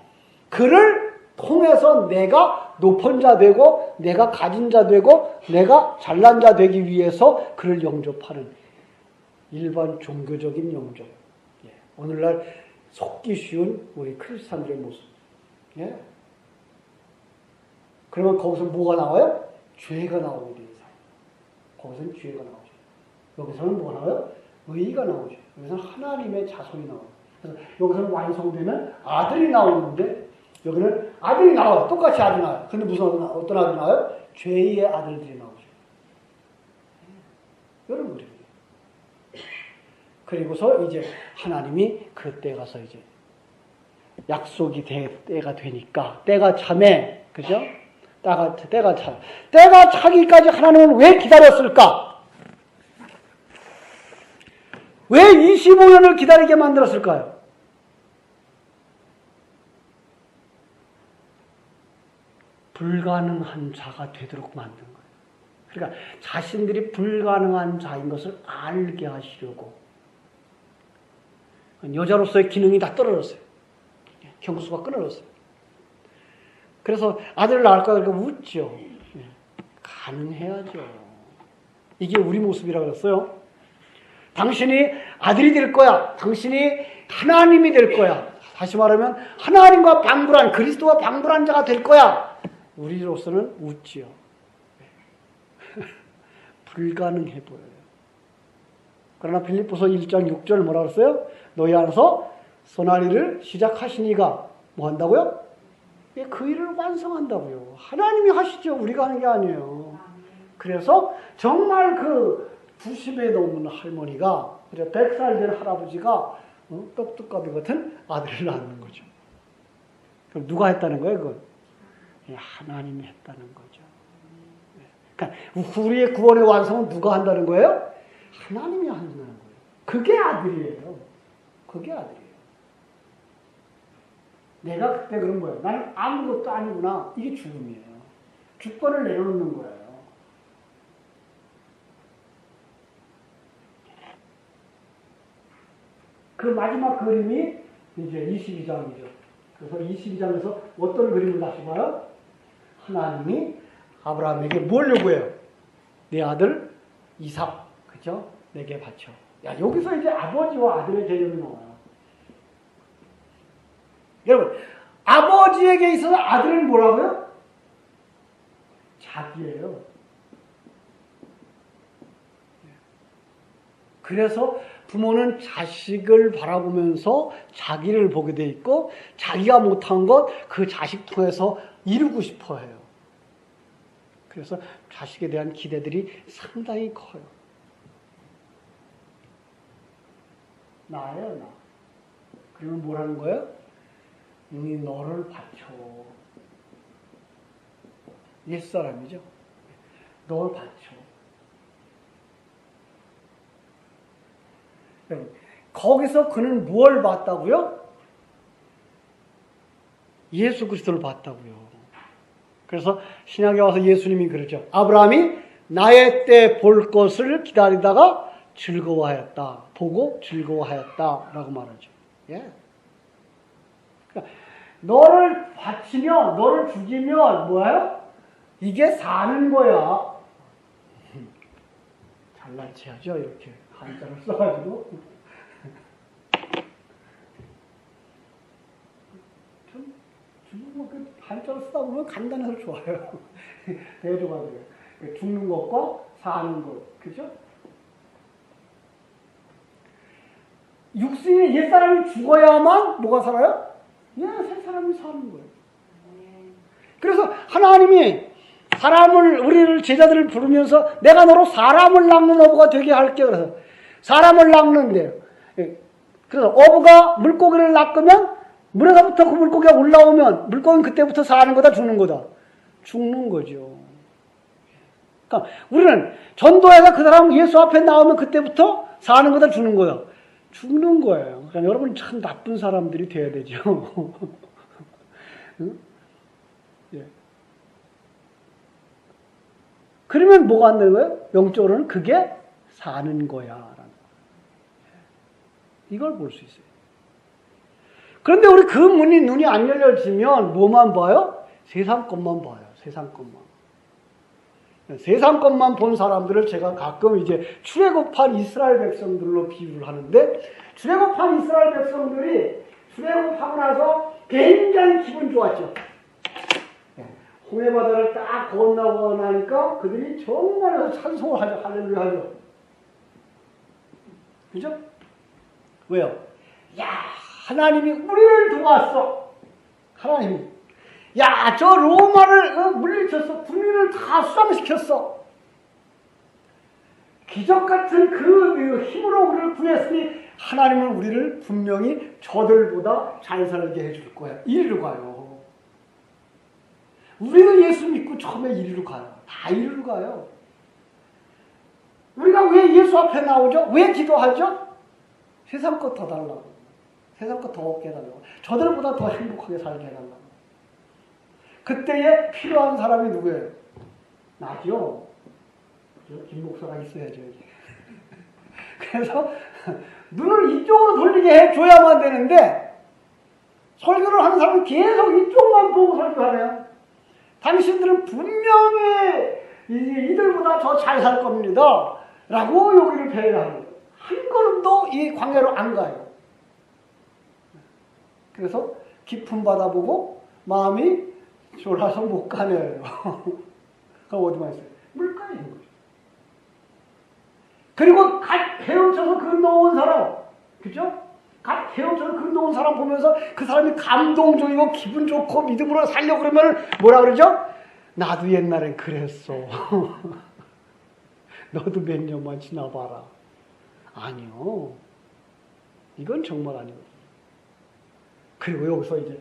그를 통해서 내가 높은 자 되고 내가 가진 자 되고 내가 잘난 자 되기 위해서 그를 영접하는 일반 종교적인 영접. 예. 오늘날 속기 쉬운 우리 크리스찬들의 모습. 예. 그러면 거기서 뭐가 나와요? 죄가 나오게 돼요. 거기서는 죄가 나오죠. 여기서는 뭐가 나와요? 의가 나오죠. 여기서는 하나님의 자손이 나와요. 그래서 여기서는 완성되면 아들이 나오는데 여기는 아들이 나와요. 똑같이 아들이 나와요. 근데 무슨 어떤 아들이 나와요? 죄의 아들들이 나오죠. 이런 거죠. 그리고서 이제 하나님이 그때 가서 이제 약속이 때가 되니까 때가 차매, 그죠? 때가 차. 때가 차기까지 하나님은 왜 기다렸을까? 왜 25년을 기다리게 만들었을까요? 불가능한 자가 되도록 만든 거예요. 그러니까 자신들이 불가능한 자인 것을 알게 하시려고. 여자로서의 기능이 다 떨어졌어요. 경수가 끊어졌어요. 그래서 아들을 낳을 거야 그러니까 웃죠. 가능해야죠. 이게 우리 모습이라 그랬어요. 당신이 아들이 될 거야. 당신이 하나님이 될 거야. 다시 말하면 하나님과 방불한 그리스도와 방불한 자가 될 거야. 우리로서는 웃지요. 불가능해 보여요. 그러나 빌립보서 1장 6절 뭐라 그랬어요? 너희 안에서 선한 시작하시니가 뭐 한다고요? 그 일을 완성한다고요. 하나님이 하시죠. 우리가 하는 게 아니에요. 그래서 정말 그 90에 넘는 할머니가 100살 된 할아버지가 떡두꺼비 같은 아들을 낳는 거죠. 그럼 누가 했다는 거예요, 그건? 하나님이 했다는 거죠. 그러니까 우리의 구원의 완성은 누가 한다는 거예요? 하나님이 한다는 거예요. 그게 아들이에요. 그게 아들이에요. 내가 그때 그런 거예요. 나는 아무것도 아니구나. 이게 죽음이에요. 주권을 내려놓는 거예요. 그 마지막 그림이 이제 22장이죠. 그래서 22장에서 어떤 그림을 다시 봐요? 하나님이 아브라함에게 뭘 요구해요? 내 아들 이삭, 그죠? 내게 바쳐. 야, 여기서 이제 아버지와 아들의 개념이 나와요. 여러분, 아버지에게 있어서 아들은 뭐라고요? 자기예요. 그래서 부모는 자식을 바라보면서 자기를 보게 돼 있고 자기가 못한 것 그 자식 통해서 이루고 싶어 해요. 그래서 자식에 대한 기대들이 상당히 커요. 나예요, 나. 그러면 뭘 하는 거예요? 이 너를 바쳐. 옛사람이죠. 너를 바쳐. 거기서 그는 무엇을 봤다고요? 예수 그리스도를 봤다고요. 그래서 신약에 와서 예수님이 그러죠. 아브라함이 나의 때 볼 것을 기다리다가 즐거워하였다. 보고 즐거워하였다. 라고 말하죠. 예. 그러니까 너를 바치면, 너를 죽이면 뭐예요? 이게 사는 거야. 잘난 체하죠, 이렇게. 한자를 써가지고. 좀, 그 한자를 쓰다 보면 간단해서 좋아요. 대조가 돼요. 죽는 것과 사는 것. 그죠? 육신의 옛사람이 죽어야만 뭐가 살아요? 새 사람이 사는 거예요. 그래서 하나님이 우리를 제자들을 부르면서 내가 너로 사람을 낳는 어부가 되게 할게. 그래서 사람을 낳는데요. 그래서 어부가 물고기를 낚으면 물에서부터 그 물고기가 올라오면 물고기는 그때부터 사는 거다, 죽는 거다? 죽는 거죠. 그러니까 우리는 전도해서 그 사람 예수 앞에 나오면 그때부터 사는 거다, 죽는 거다? 죽는 거예요. 그러니까 여러분 참 나쁜 사람들이 돼야 되죠. 응? 예. 그러면 뭐가 안 되는 거예요? 영적으로는 그게 사는 거야. 이걸 볼 수 있어요. 그런데 우리 그 눈이 안 열려지면 뭐만 봐요? 세상 것만 봐요. 세상 것만. 세상 것만 본 사람들을 제가 가끔 이제 출애굽한 이스라엘 백성들로 비유를 하는데, 출애굽한 이스라엘 백성들이 출애굽하고 나서 굉장히 기분 좋았죠. 홍해 바다를 딱 건너고 나니까 그들이 정말 찬송을 하죠. 할렐루야 하죠. 그죠? 왜요? 야, 하나님이 우리를 도왔어. 하나님이. 야, 저 로마를 물리쳤어. 국민을 다 수장시켰어. 기적 같은 그 힘으로 우리를 구했으니 하나님은 우리를 분명히 저들보다 잘 살게 해줄 거야. 이리로 가요. 우리는 예수 믿고 처음에 이리로 가요. 다 이리로 가요. 우리가 왜 예수 앞에 나오죠? 왜 기도하죠? 세상 것 더 달라고. 세상 것 더 얻게 해달라고. 저들보다 더 행복하게 살게 해달라고. 그때에 필요한 사람이 누구예요? 나죠. 김 목사가 있어야죠. 그래서 눈을 이쪽으로 돌리게 해줘야만 되는데 설교를 하는 사람은 계속 이쪽만 보고 설교하네요. 당신들은 분명히 이들보다 더 잘 살 겁니다. 라고 여기를 배회하는 한 걸음도 이 광야로 안 가요. 그래서 깊은 바다 보고 마음이 졸아서 못 가네요. 그럼 어디만 있어요? 물가에 있는 거죠. 그리고 갓 헤엄쳐서 건너온 사람, 그죠? 갓 헤엄쳐서 건너온 사람 보면서 그 사람이 감동적이고 기분 좋고 믿음으로 살려고 그러면 뭐라 그러죠? 나도 옛날엔 그랬어. 너도 몇 년만 지나봐라. 아니요. 이건 정말 아니거든요. 그리고 여기서 이제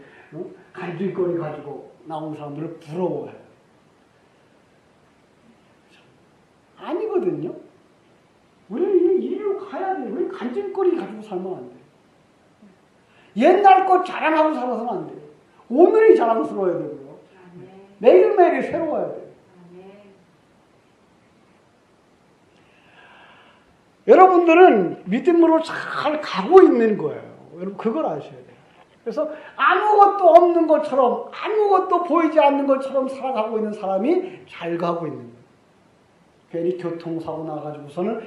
간질거리 가지고 나온 사람들을 부러워해요. 아니거든요. 우리는 이리로 가야 돼요. 우리 간질거리 가지고 살면 안 돼요. 옛날 것 자랑하고 살아서는 안 돼요. 오늘이 자랑스러워야 되고요. 매일매일이 새로워야 돼요. 여러분들은 믿음으로 잘 가고 있는 거예요. 여러분 그걸 아셔야 돼요. 그래서 아무것도 없는 것처럼 아무것도 보이지 않는 것처럼 살아가고 있는 사람이 잘 가고 있는 거예요. 괜히 교통사고 나가지고서는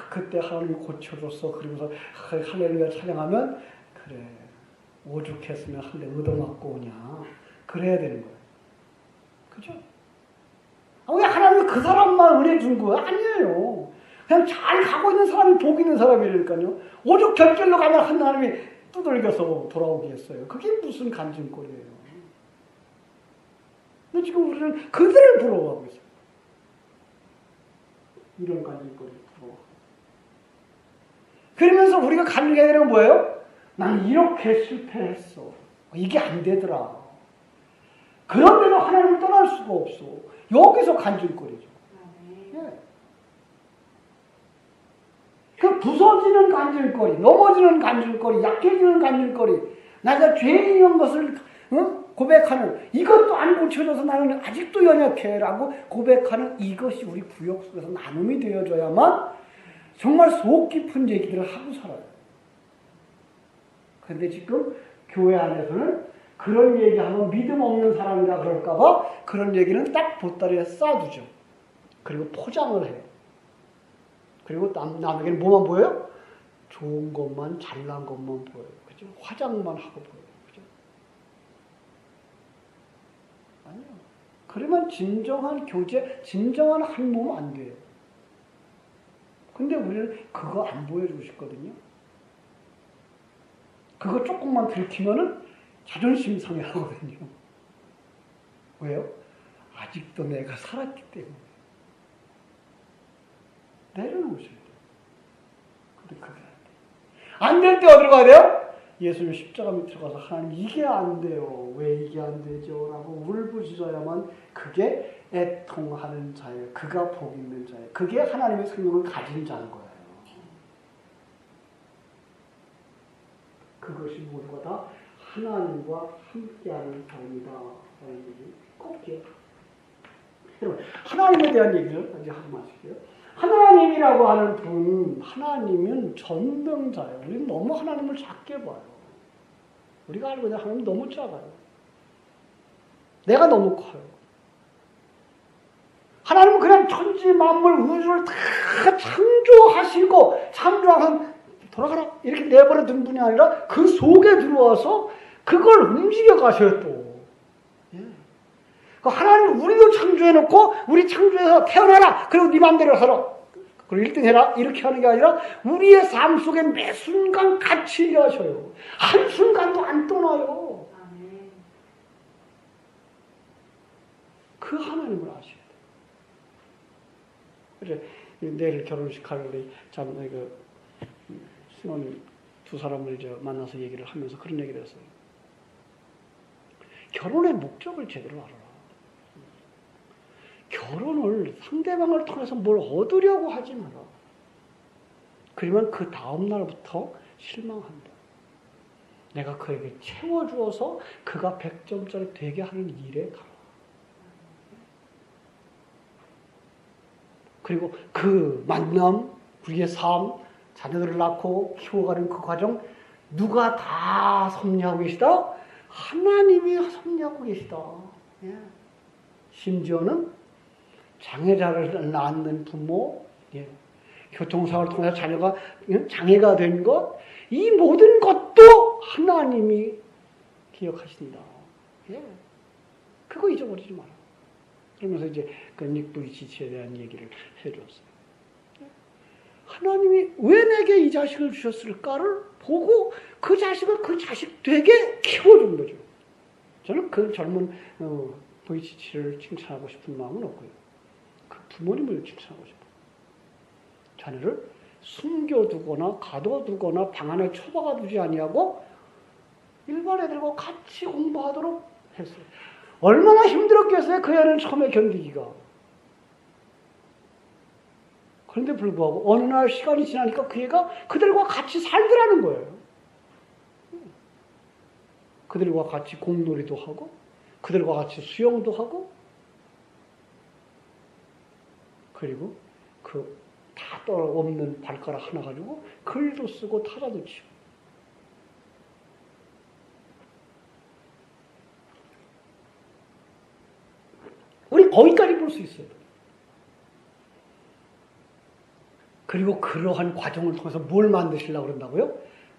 그때 하나님이 고쳐줬어. 그러면서 할렐루야 찬양하면 그래 오죽했으면 한 대 얻어맞고 오냐. 그래야 되는 거예요. 그죠? 왜 하나님이 그 사람만 은혜 준 거야? 아니에요. 그냥 잘 가고 있는 사람이 복 있는 사람이라니까요. 오죽 결절로 가면 하나님이 두들겨서 돌아오게 했어요. 그게 무슨 간증거리예요. 근데 지금 우리는 그들을 부러워하고 있어요. 이런 간증거리 부러워. 그러면서 우리가 간증해야 되는 건 뭐예요? 나는 이렇게 실패했어. 이게 안 되더라. 그런데도 하나님을 떠날 수가 없어. 여기서 간증거리죠. 예. 그 부서지는 간질거리, 넘어지는 간질거리, 약해지는 간질거리, 내가 죄인인 것을 고백하는 이것도 안 고쳐져서 나는 아직도 연약해라고 고백하는 이것이 우리 구역 속에서 나눔이 되어져야만 정말 속 깊은 얘기들을 하고 살아요. 그런데 지금 교회 안에서는 그런 얘기하면 믿음 없는 사람이라 그럴까봐 그런 얘기는 딱 보따리에 싸두죠. 그리고 포장을 해요. 그리고 남에게는 뭐만 보여요? 좋은 것만, 잘난 것만 보여요. 그죠? 화장만 하고 보여요. 그죠? 아니요. 그러면 진정한 교제, 진정한 한 몸 안 돼요. 근데 우리는 그거 안 보여주고 싶거든요. 그거 조금만 들키면은 자존심 상해하거든요. 왜요? 아직도 내가 살았기 때문에. 내려놓으셔야 돼요. 근데 그게 안 될 때 어디로 가야 돼요? 예수님 십자가 밑으로 가서 하나님 이게 안 돼요. 왜 이게 안 되죠? 라고 울부짖어야만 그게 애통하는 자예요. 그가 복 있는 자예요. 그게 하나님의 생명을 가진 자인 거예요. 그것이 모두가 다 하나님과 함께하는 삶이다. 라는 얘기 꼭 기억해요. 여러분, 하나님에 대한 얘기를 이제 하고 마실게요. 하나님이라고 하는 분, 하나님은 전능자예요. 우리는 너무 하나님을 작게 봐요. 우리가 알고 있는 하나님은 너무 작아요. 내가 너무 커요. 하나님은 그냥 천지 만물 우주를 다 창조하시고 창조하면 돌아가라 이렇게 내버려 둔 분이 아니라 그 속에 들어와서 그걸 움직여 가셔요 또. 예. 하나님은 우리도 창조해놓고 우리 창조해서 태어나라 그리고 네 맘대로 살아 그리고 1등 해라 이렇게 하는 게 아니라 우리의 삶 속에 매 순간 같이 일하셔요. 한순간도 안 떠나요. 그 하나님을 아셔야 돼요. 그래 내일 결혼식 할 우리 신혼 두 사람을 이제 만나서 얘기를 하면서 그런 얘기를 했어요. 결혼의 목적을 제대로 알아라. 결혼을 상대방을 통해서 뭘 얻으려고 하지 마라. 그러면 그 다음 날부터 실망한다. 내가 그에게 채워주어서 그가 100점짜리 되게 하는 일에 가라. 그리고 그 만남, 우리의 삶, 자녀들을 낳고 키워가는 그 과정 누가 다 섭리하고 계시다? 하나님이 섭리하고 계시다. 예. 심지어는 장애자를 낳는 부모, 예. 교통사고를 통해서 자녀가 장애가 된 것, 이 모든 것도 하나님이 기억하신다. 예. 그거 잊어버리지 마라. 그러면서 이제 그 닉부이치치에 대한 얘기를 해줬어요. 하나님이 왜 내게 이 자식을 주셨을까를 보고 그 자식을 그 자식 되게 키워준 거죠. 저는 그 젊은 부이치치를 칭찬하고 싶은 마음은 없고요. 그 부모님을 칭찬하고 싶어요. 자녀를 숨겨두거나 가둬두거나 방 안에 처박아두지 아니하고 일반 애들과 같이 공부하도록 했어요. 얼마나 힘들었겠어요, 그 애는 처음에 견디기가. 그런데 불구하고 어느 날 시간이 지나니까 그 애가 그들과 같이 살더라는 거예요. 그들과 같이 공놀이도 하고 그들과 같이 수영도 하고 그리고 그 다 없는 발가락 하나 가지고 글도 쓰고 타자도 치고 우리 거기까지 볼 수 있어요. 그리고 그러한 과정을 통해서 뭘 만드시려고 그런다고요?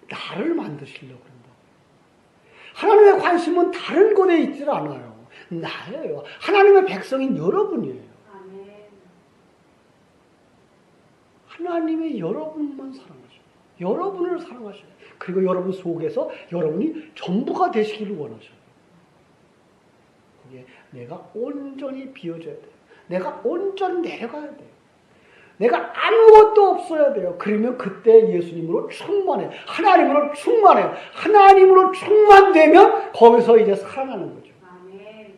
나를 만드시려고 그런다고요. 하나님의 관심은 다른 곳에 있질 않아요. 나예요. 하나님의 백성인 여러분이에요. 하나님의 여러분만 사랑하셔요. 여러분을 사랑하셔요. 그리고 여러분 속에서 여러분이 전부가 되시기를 원하셔요. 거기에 내가 온전히 비워져야 돼요. 내가 온전히 내려가야 돼요. 내가 아무것도 없어야 돼요. 그러면 그때 예수님으로 충만해요. 하나님으로 충만해요. 하나님으로 충만되면 거기서 이제 살아나는 거죠. 아멘.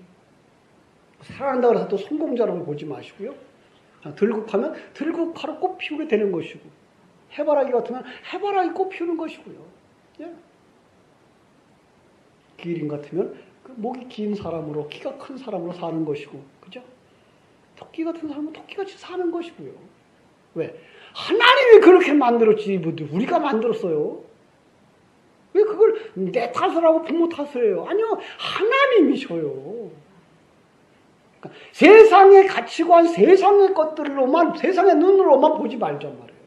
살아난다고 해서 또 성공자라고 보지 마시고요. 들국하면 들국화로 꽃 피우게 되는 것이고 해바라기 같으면 해바라기 꽃 피우는 것이고요. 예. 기린 같으면 그 목이 긴 사람으로 키가 큰 사람으로 사는 것이고 그죠? 토끼 같은 사람은 토끼같이 사는 것이고요. 왜? 하나님이 그렇게 만들었지 우리가 만들었어요. 왜 그걸 내 탓을 하고 부모 탓을 해요? 아니요. 하나님이셔요. 세상의 가치관, 세상의 것들로만, 세상의 눈으로만 보지 말란 말이에요.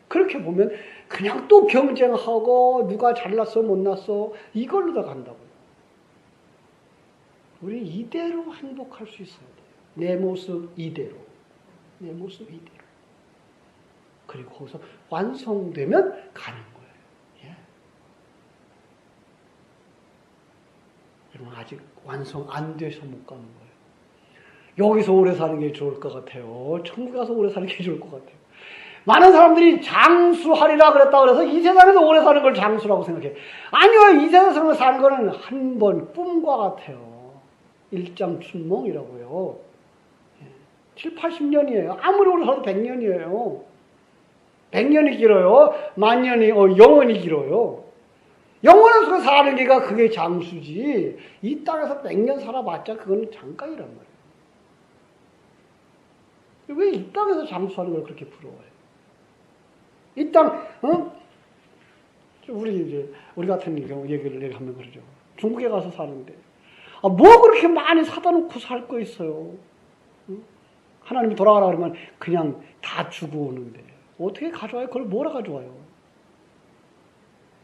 그렇게 보면 그냥 또 경쟁하고 누가 잘났어, 못났어 이걸로 다 간다고요. 우리 이대로 행복할 수 있어야 돼요. 내 모습 이대로. 내 모습 이대로. 그리고 거기서 완성되면 가는 거예요. 예. 여러분 아직 완성 안 돼서 못 가는 거예요. 여기서 오래 사는 게 좋을 것 같아요. 천국 가서 오래 사는 게 좋을 것 같아요. 많은 사람들이 장수하리라 그랬다고 해서 이 세상에서 오래 사는 걸 장수라고 생각해요. 아니요. 이 세상에서 사는 거는 한 번 꿈과 같아요. 일장춘몽이라고요. 7, 80년이에요. 아무리 오래 살아도 100년이에요. 100년이 길어요. 만년이 영원히 길어요. 영원한 속에 사는 게가 그게 장수지. 이 땅에서 100년 살아봤자 그건 잠깐이란 말이에요. 왜 이 땅에서 장수하는 걸 그렇게 부러워해요? 이 땅, 우리 같은 경우 얘기를 하면 그러죠. 중국에 가서 사는데, 뭐 그렇게 많이 사다 놓고 살 거 있어요? 하나님이 돌아가라 그러면 그냥 다 주고 오는데, 어떻게 가져와요? 그걸 뭐라 가져와요?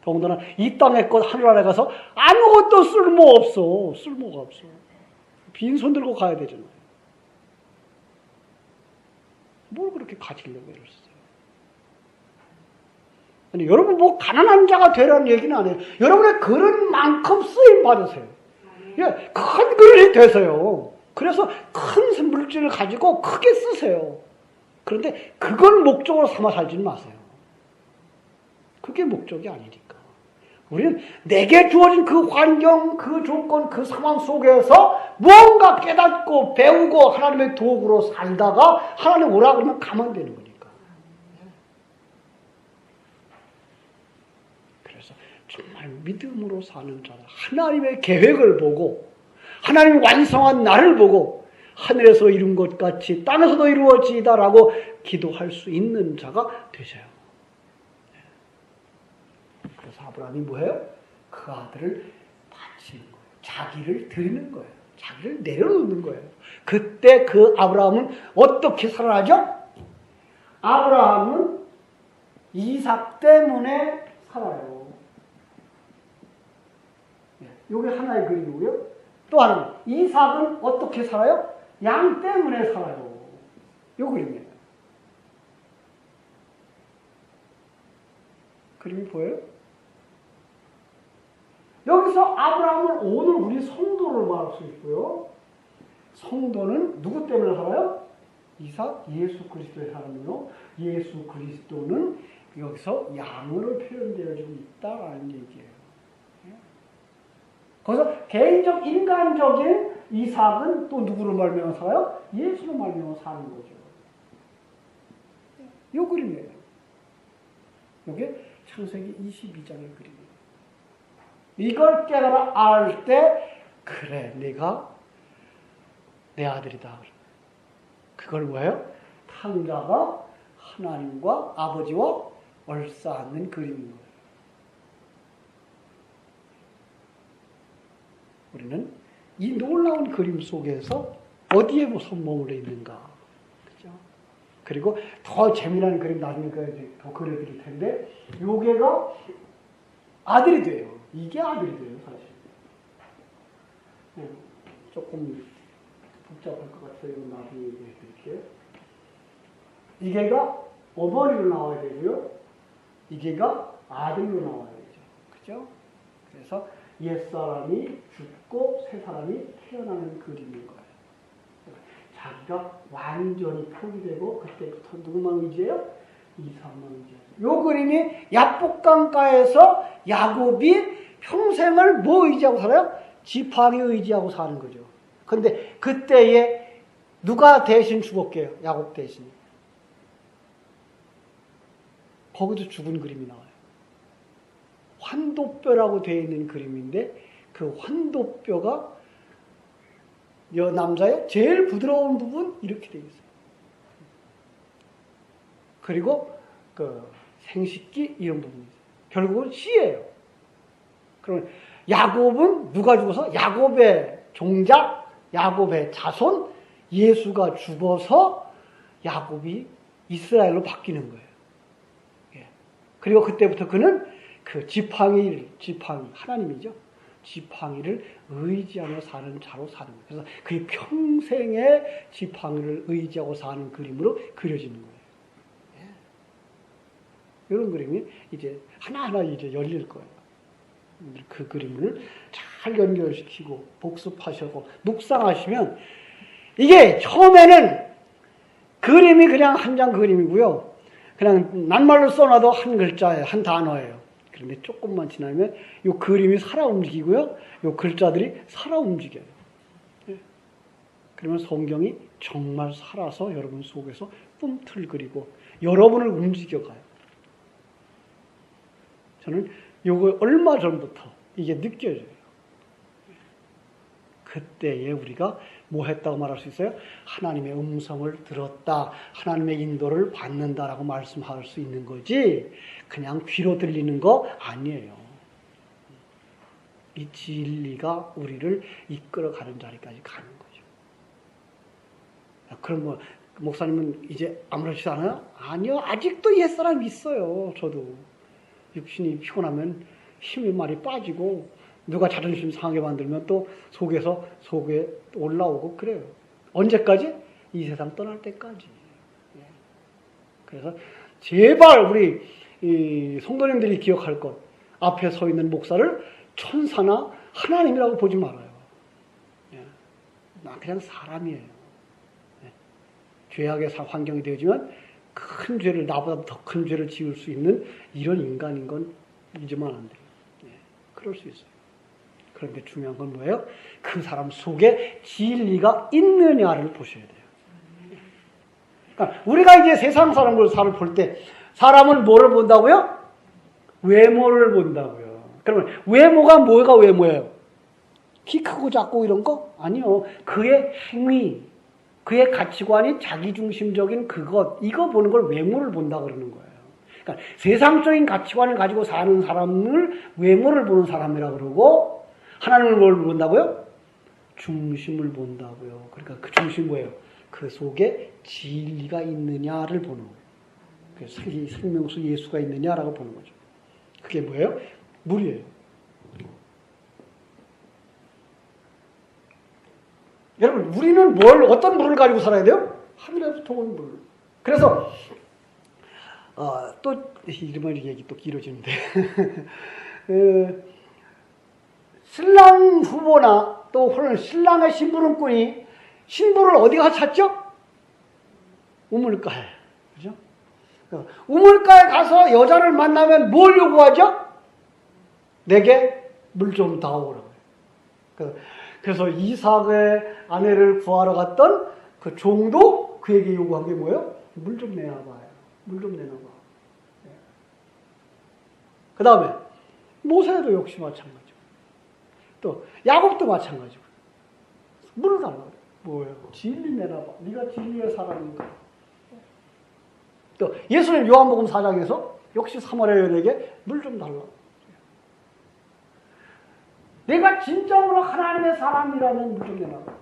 더군다나 이 땅의 것 하늘나라에 가서 아무것도 쓸모가 없어. 빈손 들고 가야 되잖아요. 뭘 그렇게 가지려고 이러셨어요? 아니, 여러분 뭐 가난한 자가 되라는 얘기는 아니에요. 여러분의 그런 만큼 쓰임 받으세요. 예, 큰 그릇이 되세요. 그래서 큰 물질을 가지고 크게 쓰세요. 그런데 그걸 목적으로 삼아 살지는 마세요. 그게 목적이 아니니까. 우리는 내게 주어진 그 환경, 그 조건, 그 상황 속에서 무언가 깨닫고 배우고 하나님의 도구로 살다가 하나님 오라 그러면 가면 되는 거니까. 그래서 정말 믿음으로 사는 자는 하나님의 계획을 보고 하나님이 완성한 나를 보고 하늘에서 이룬 것 같이 땅에서도 이루어지다라고 기도할 수 있는 자가 되셔요. 그래서 아브라함이 뭐예요? 그 아들을 바치는 거예요. 자기를 드리는 거예요. 자기를 내려놓는 거예요. 그때 그 아브라함은 어떻게 살아나죠? 아브라함은 이삭 때문에 살아요. 이게 하나의 그림이고요. 또 하나는 이삭은 어떻게 살아요? 양 때문에 살아요. 이 그림이에요. 그림이 보여요? 여기서 아브라함은 오늘 우리 성도를 말할 수 있고요. 성도는 누구 때문에 살아요? 이삭 예수 그리스도의 사람이요. 예수 그리스도는 여기서 양으로 표현되어지고 있다라는 얘기예요. 거기서 개인적 인간적인 이삭은 또 누구로 말미암아 살아요? 예수로 말미암아 사는 거죠. 이 그림이에요. 이게 창세기 22장의 그림이에요. 이걸 깨달아 알 때 그래 내가 내 아들이다. 그걸 뭐예요? 탕자가 하나님과 아버지와 얼싸안는 그림인 거예요. 우리는 이 놀라운 그림 속에서 어디에 머물러 있는가? 그죠? 그리고 더 재미난 그림 나중에 더 그려드릴 텐데, 요게가 아들이 돼요. 이게 아들이 돼요, 사실. 조금 복잡할 것 같아요. 이건 나중에 얘기해 드릴게요. 이게가 어머니로 나와야 되고요. 이게가 아들로 나와야 되죠. 그죠? 그래서 옛사람이 죽고 새사람이 태어나는 그림인 거예요. 자기가 완전히 포기되고 그때부터 누구만 의지해요? 이삭만 의지해요. 요 그림이 야복강가에서 야곱이 평생을 뭐 의지하고 살아요? 지팡이 의지하고 사는 거죠. 근데 그때에 누가 대신 죽었게요? 야곱 대신. 거기도 죽은 그림이 나와요. 환도뼈라고 되어 있는 그림인데 그 환도뼈가 남자의 제일 부드러운 부분 이렇게 되어 있어요. 그리고 그 생식기 이런 부분이 있어요. 결국은 씨예요. 그러면 야곱은 누가 죽어서? 야곱의 종작, 야곱의 자손, 예수가 죽어서 야곱이 이스라엘로 바뀌는 거예요. 예. 그리고 그때부터 그는 그 지팡이 하나님이죠. 지팡이를 의지하며 사는 자로 사는 거예요. 그래서 그의 평생의 지팡이를 의지하고 사는 그림으로 그려지는 거예요. 예. 이런 그림이 이제 하나하나 이제 열릴 거예요. 그 그림을 잘 연결시키고 복습하시고 묵상하시면 이게 처음에는 그림이 그냥 한 장 그림이고요. 그냥 낱말로 써놔도 한 글자예요. 한 단어예요. 그런데 조금만 지나면 이 그림이 살아 움직이고요. 이 글자들이 살아 움직여요. 그러면 성경이 정말 살아서 여러분 속에서 꿈틀거리고 여러분을 움직여가요. 저는 이거 얼마 전부터 이게 느껴져요. 그때에 우리가 뭐 했다고 말할 수 있어요? 하나님의 음성을 들었다, 하나님의 인도를 받는다라고 말씀할 수 있는 거지 그냥 귀로 들리는 거 아니에요. 이 진리가 우리를 이끌어가는 자리까지 가는 거죠. 그럼 뭐 목사님은 이제 아무렇지도 않아요? 아니요. 아직도 옛사람 있어요. 저도. 육신이 피곤하면 힘이 많이 빠지고 누가 자존심 상하게 만들면 또 속에 올라오고 그래요. 언제까지? 이 세상 떠날 때까지. 그래서 제발 우리 이 성도님들이 기억할 것, 앞에 서 있는 목사를 천사나 하나님이라고 보지 말아요. 나 그냥 사람이에요. 죄악의 환경이 되어지면 큰 죄를, 나보다 더 큰 죄를 지을 수 있는 이런 인간인 건 잊으면 안 돼요. 그럴 수 있어요. 그런데 중요한 건 뭐예요? 그 사람 속에 진리가 있느냐를 보셔야 돼요. 그러니까 우리가 이제 세상 사람을 볼 때 사람은 뭐를 본다고요? 외모를 본다고요. 그러면 외모가 뭐가 외모예요? 키 크고 작고 이런 거? 아니요. 그의 행위, 그의 가치관이 자기중심적인 그것, 이거 보는 걸 외모를 본다 그러는 거예요. 그러니까 세상적인 가치관을 가지고 사는 사람을 외모를 보는 사람이라고 그러고, 하나님을 뭘 본다고요? 중심을 본다고요. 그러니까 그 중심이 뭐예요? 그 속에 진리가 있느냐를 보는 거예요. 그래서 생명수 예수가 있느냐라고 보는 거죠. 그게 뭐예요? 물이에요. 여러분, 우리는 어떤 물을 가지고 살아야 돼요? 하늘에부터 온 물. 그래서, 또, 이름을 얘기 또 길어지는데. 신랑 후보나 또 신랑의 심부름꾼이 신부를 어디 가서 찾죠? 우물가에. 그죠? 우물가에 가서 여자를 만나면 뭘 요구하죠? 내게 물 좀 다오라고. 그래서 이삭의 아내를 구하러 갔던 그 종도 그에게 요구한 게 뭐예요? 물 좀 내놔봐요. 물 좀 내놔봐. 그 다음에 모세도 역시 마찬가지고, 또 야곱도 마찬가지고, 물을 달라고. 뭐예요? 진리 내놔봐. 네가 진리의 사람인가? 또 예수님 요한복음 4장에서 역시 사마리아 여인에게 물 좀 달라. 내가 진정으로 하나님의 사람이라면 물 좀 내놔봐.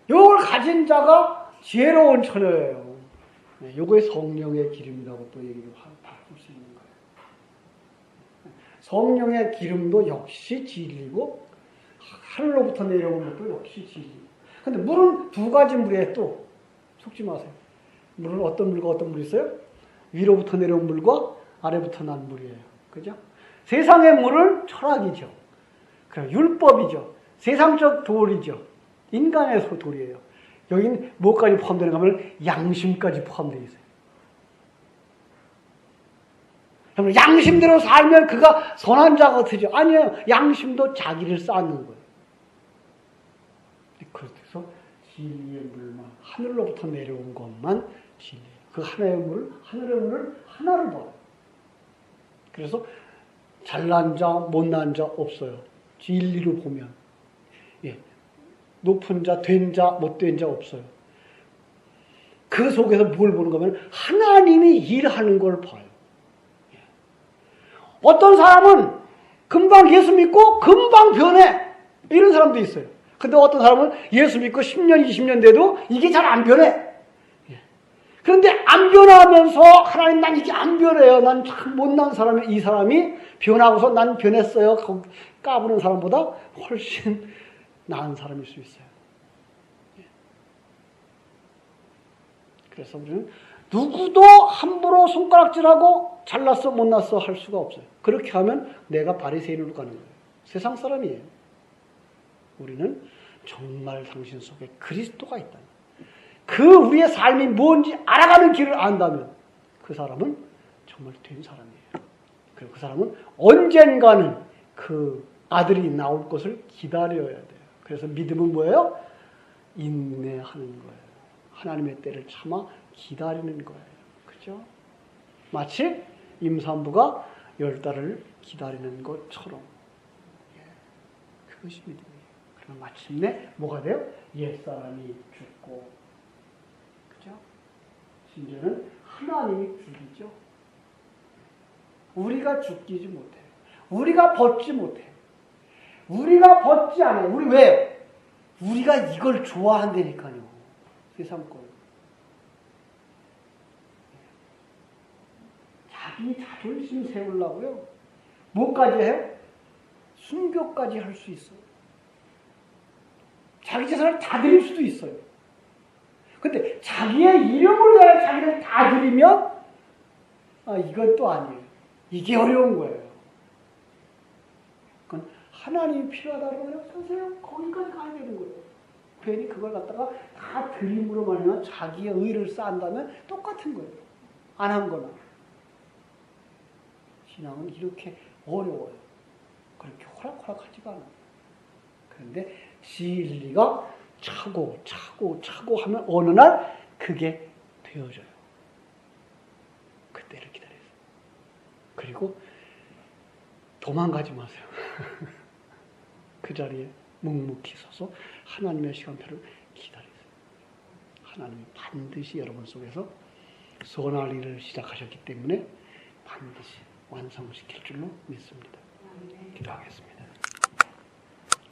요걸 가진 자가 지혜로운 처녀예요. 요거의 성령의 기름이라고 또 얘기를 바꿀 수 있는 거예요. 성령의 기름도 역시 진리고, 하늘로부터 내려오는 것도 역시 진리고. 근데 물은 두 가지 물이에요. 또 속지 마세요. 물은 어떤 물과 어떤 물이 있어요? 위로부터 내려온 물과 아래부터 난 물이에요. 그죠? 세상의 물은 철학이죠. 그럼 율법이죠. 세상적 도리죠. 인간의 도리예요. 여기는 뭐까지 포함되는가 하면 양심까지 포함되어 있어요. 그러면 양심대로 살면 그가 선한 자가 되죠. 아니에요. 양심도 자기를 쌓는 거예요. 그래서 진리의 물만, 하늘로부터 내려온 것만 진리예요. 그 하나의 물, 하늘의 물을 하나를 봐요. 그래서 잘난 자, 못난 자 없어요. 진리로 보면. 예. 높은 자, 된 자, 못된 자 없어요. 그 속에서 뭘 보는가 하면 하나님이 일하는 걸 봐요. 예. 어떤 사람은 금방 예수 믿고 금방 변해. 이런 사람도 있어요. 근데 어떤 사람은 예수 믿고 10년, 20년 돼도 이게 잘 안 변해. 그런데 안 변하면서 하나님 난 이게 안 변해요. 난 참 못난 사람이 이 사람이 변하고서 난 변했어요. 까부는 사람보다 훨씬 나은 사람일 수 있어요. 그래서 우리는 누구도 함부로 손가락질하고 잘났어 못났어 할 수가 없어요. 그렇게 하면 내가 바리새인으로 가는 거예요. 세상 사람이에요. 우리는 정말 당신 속에 그리스도가 있다. 그 우리의 삶이 뭔지 알아가는 길을 안다면 그 사람은 정말 된 사람이에요. 그리고 그 사람은 언젠가는 그 아들이 나올 것을 기다려야 돼요. 그래서 믿음은 뭐예요? 인내하는 거예요. 하나님의 때를 참아 기다리는 거예요. 그죠? 마치 임산부가 10달을 기다리는 것처럼. 그것이 믿음이에요. 그러면 마침내 뭐가 돼요? 옛사람이 죽고, 그죠? 심지어는 하나님이 죽이죠. 우리가 죽이지 못해요. 우리가 벗지 못해요. 우리가 벗지 않아요. 우리 왜요? 우리가 이걸 좋아한다니까요. 세상 걸. 자기 자존심 세우려고요. 뭐까지 해요? 순교까지 할 수 있어요. 자기 재산을 다 드릴 수도 있어요. 근데 자기의 이름을 위하여 자기를 다 드리면 이건 또 아니에요. 이게 어려운 거예요. 그건 하나님이 필요하다고 그러면 선생님 거기까지 가야 되는 거예요. 괜히 그걸 갖다가 다 드림으로 말하면 자기의 의를 쌓는다면 똑같은 거예요. 안 한 거나. 신앙은 이렇게 어려워요. 그렇게 호락호락하지가 않아요. 그런데 진리가 차고 하면 어느 날 그게 되어져요. 그때를 기다려요. 그리고 도망가지 마세요. 그 자리에 묵묵히 서서 하나님의 시간표를 기다리세요. 하나님이 반드시 여러분 속에서 선할 일을 시작하셨기 때문에 반드시 완성시킬 줄로 믿습니다. 기도하겠습니다.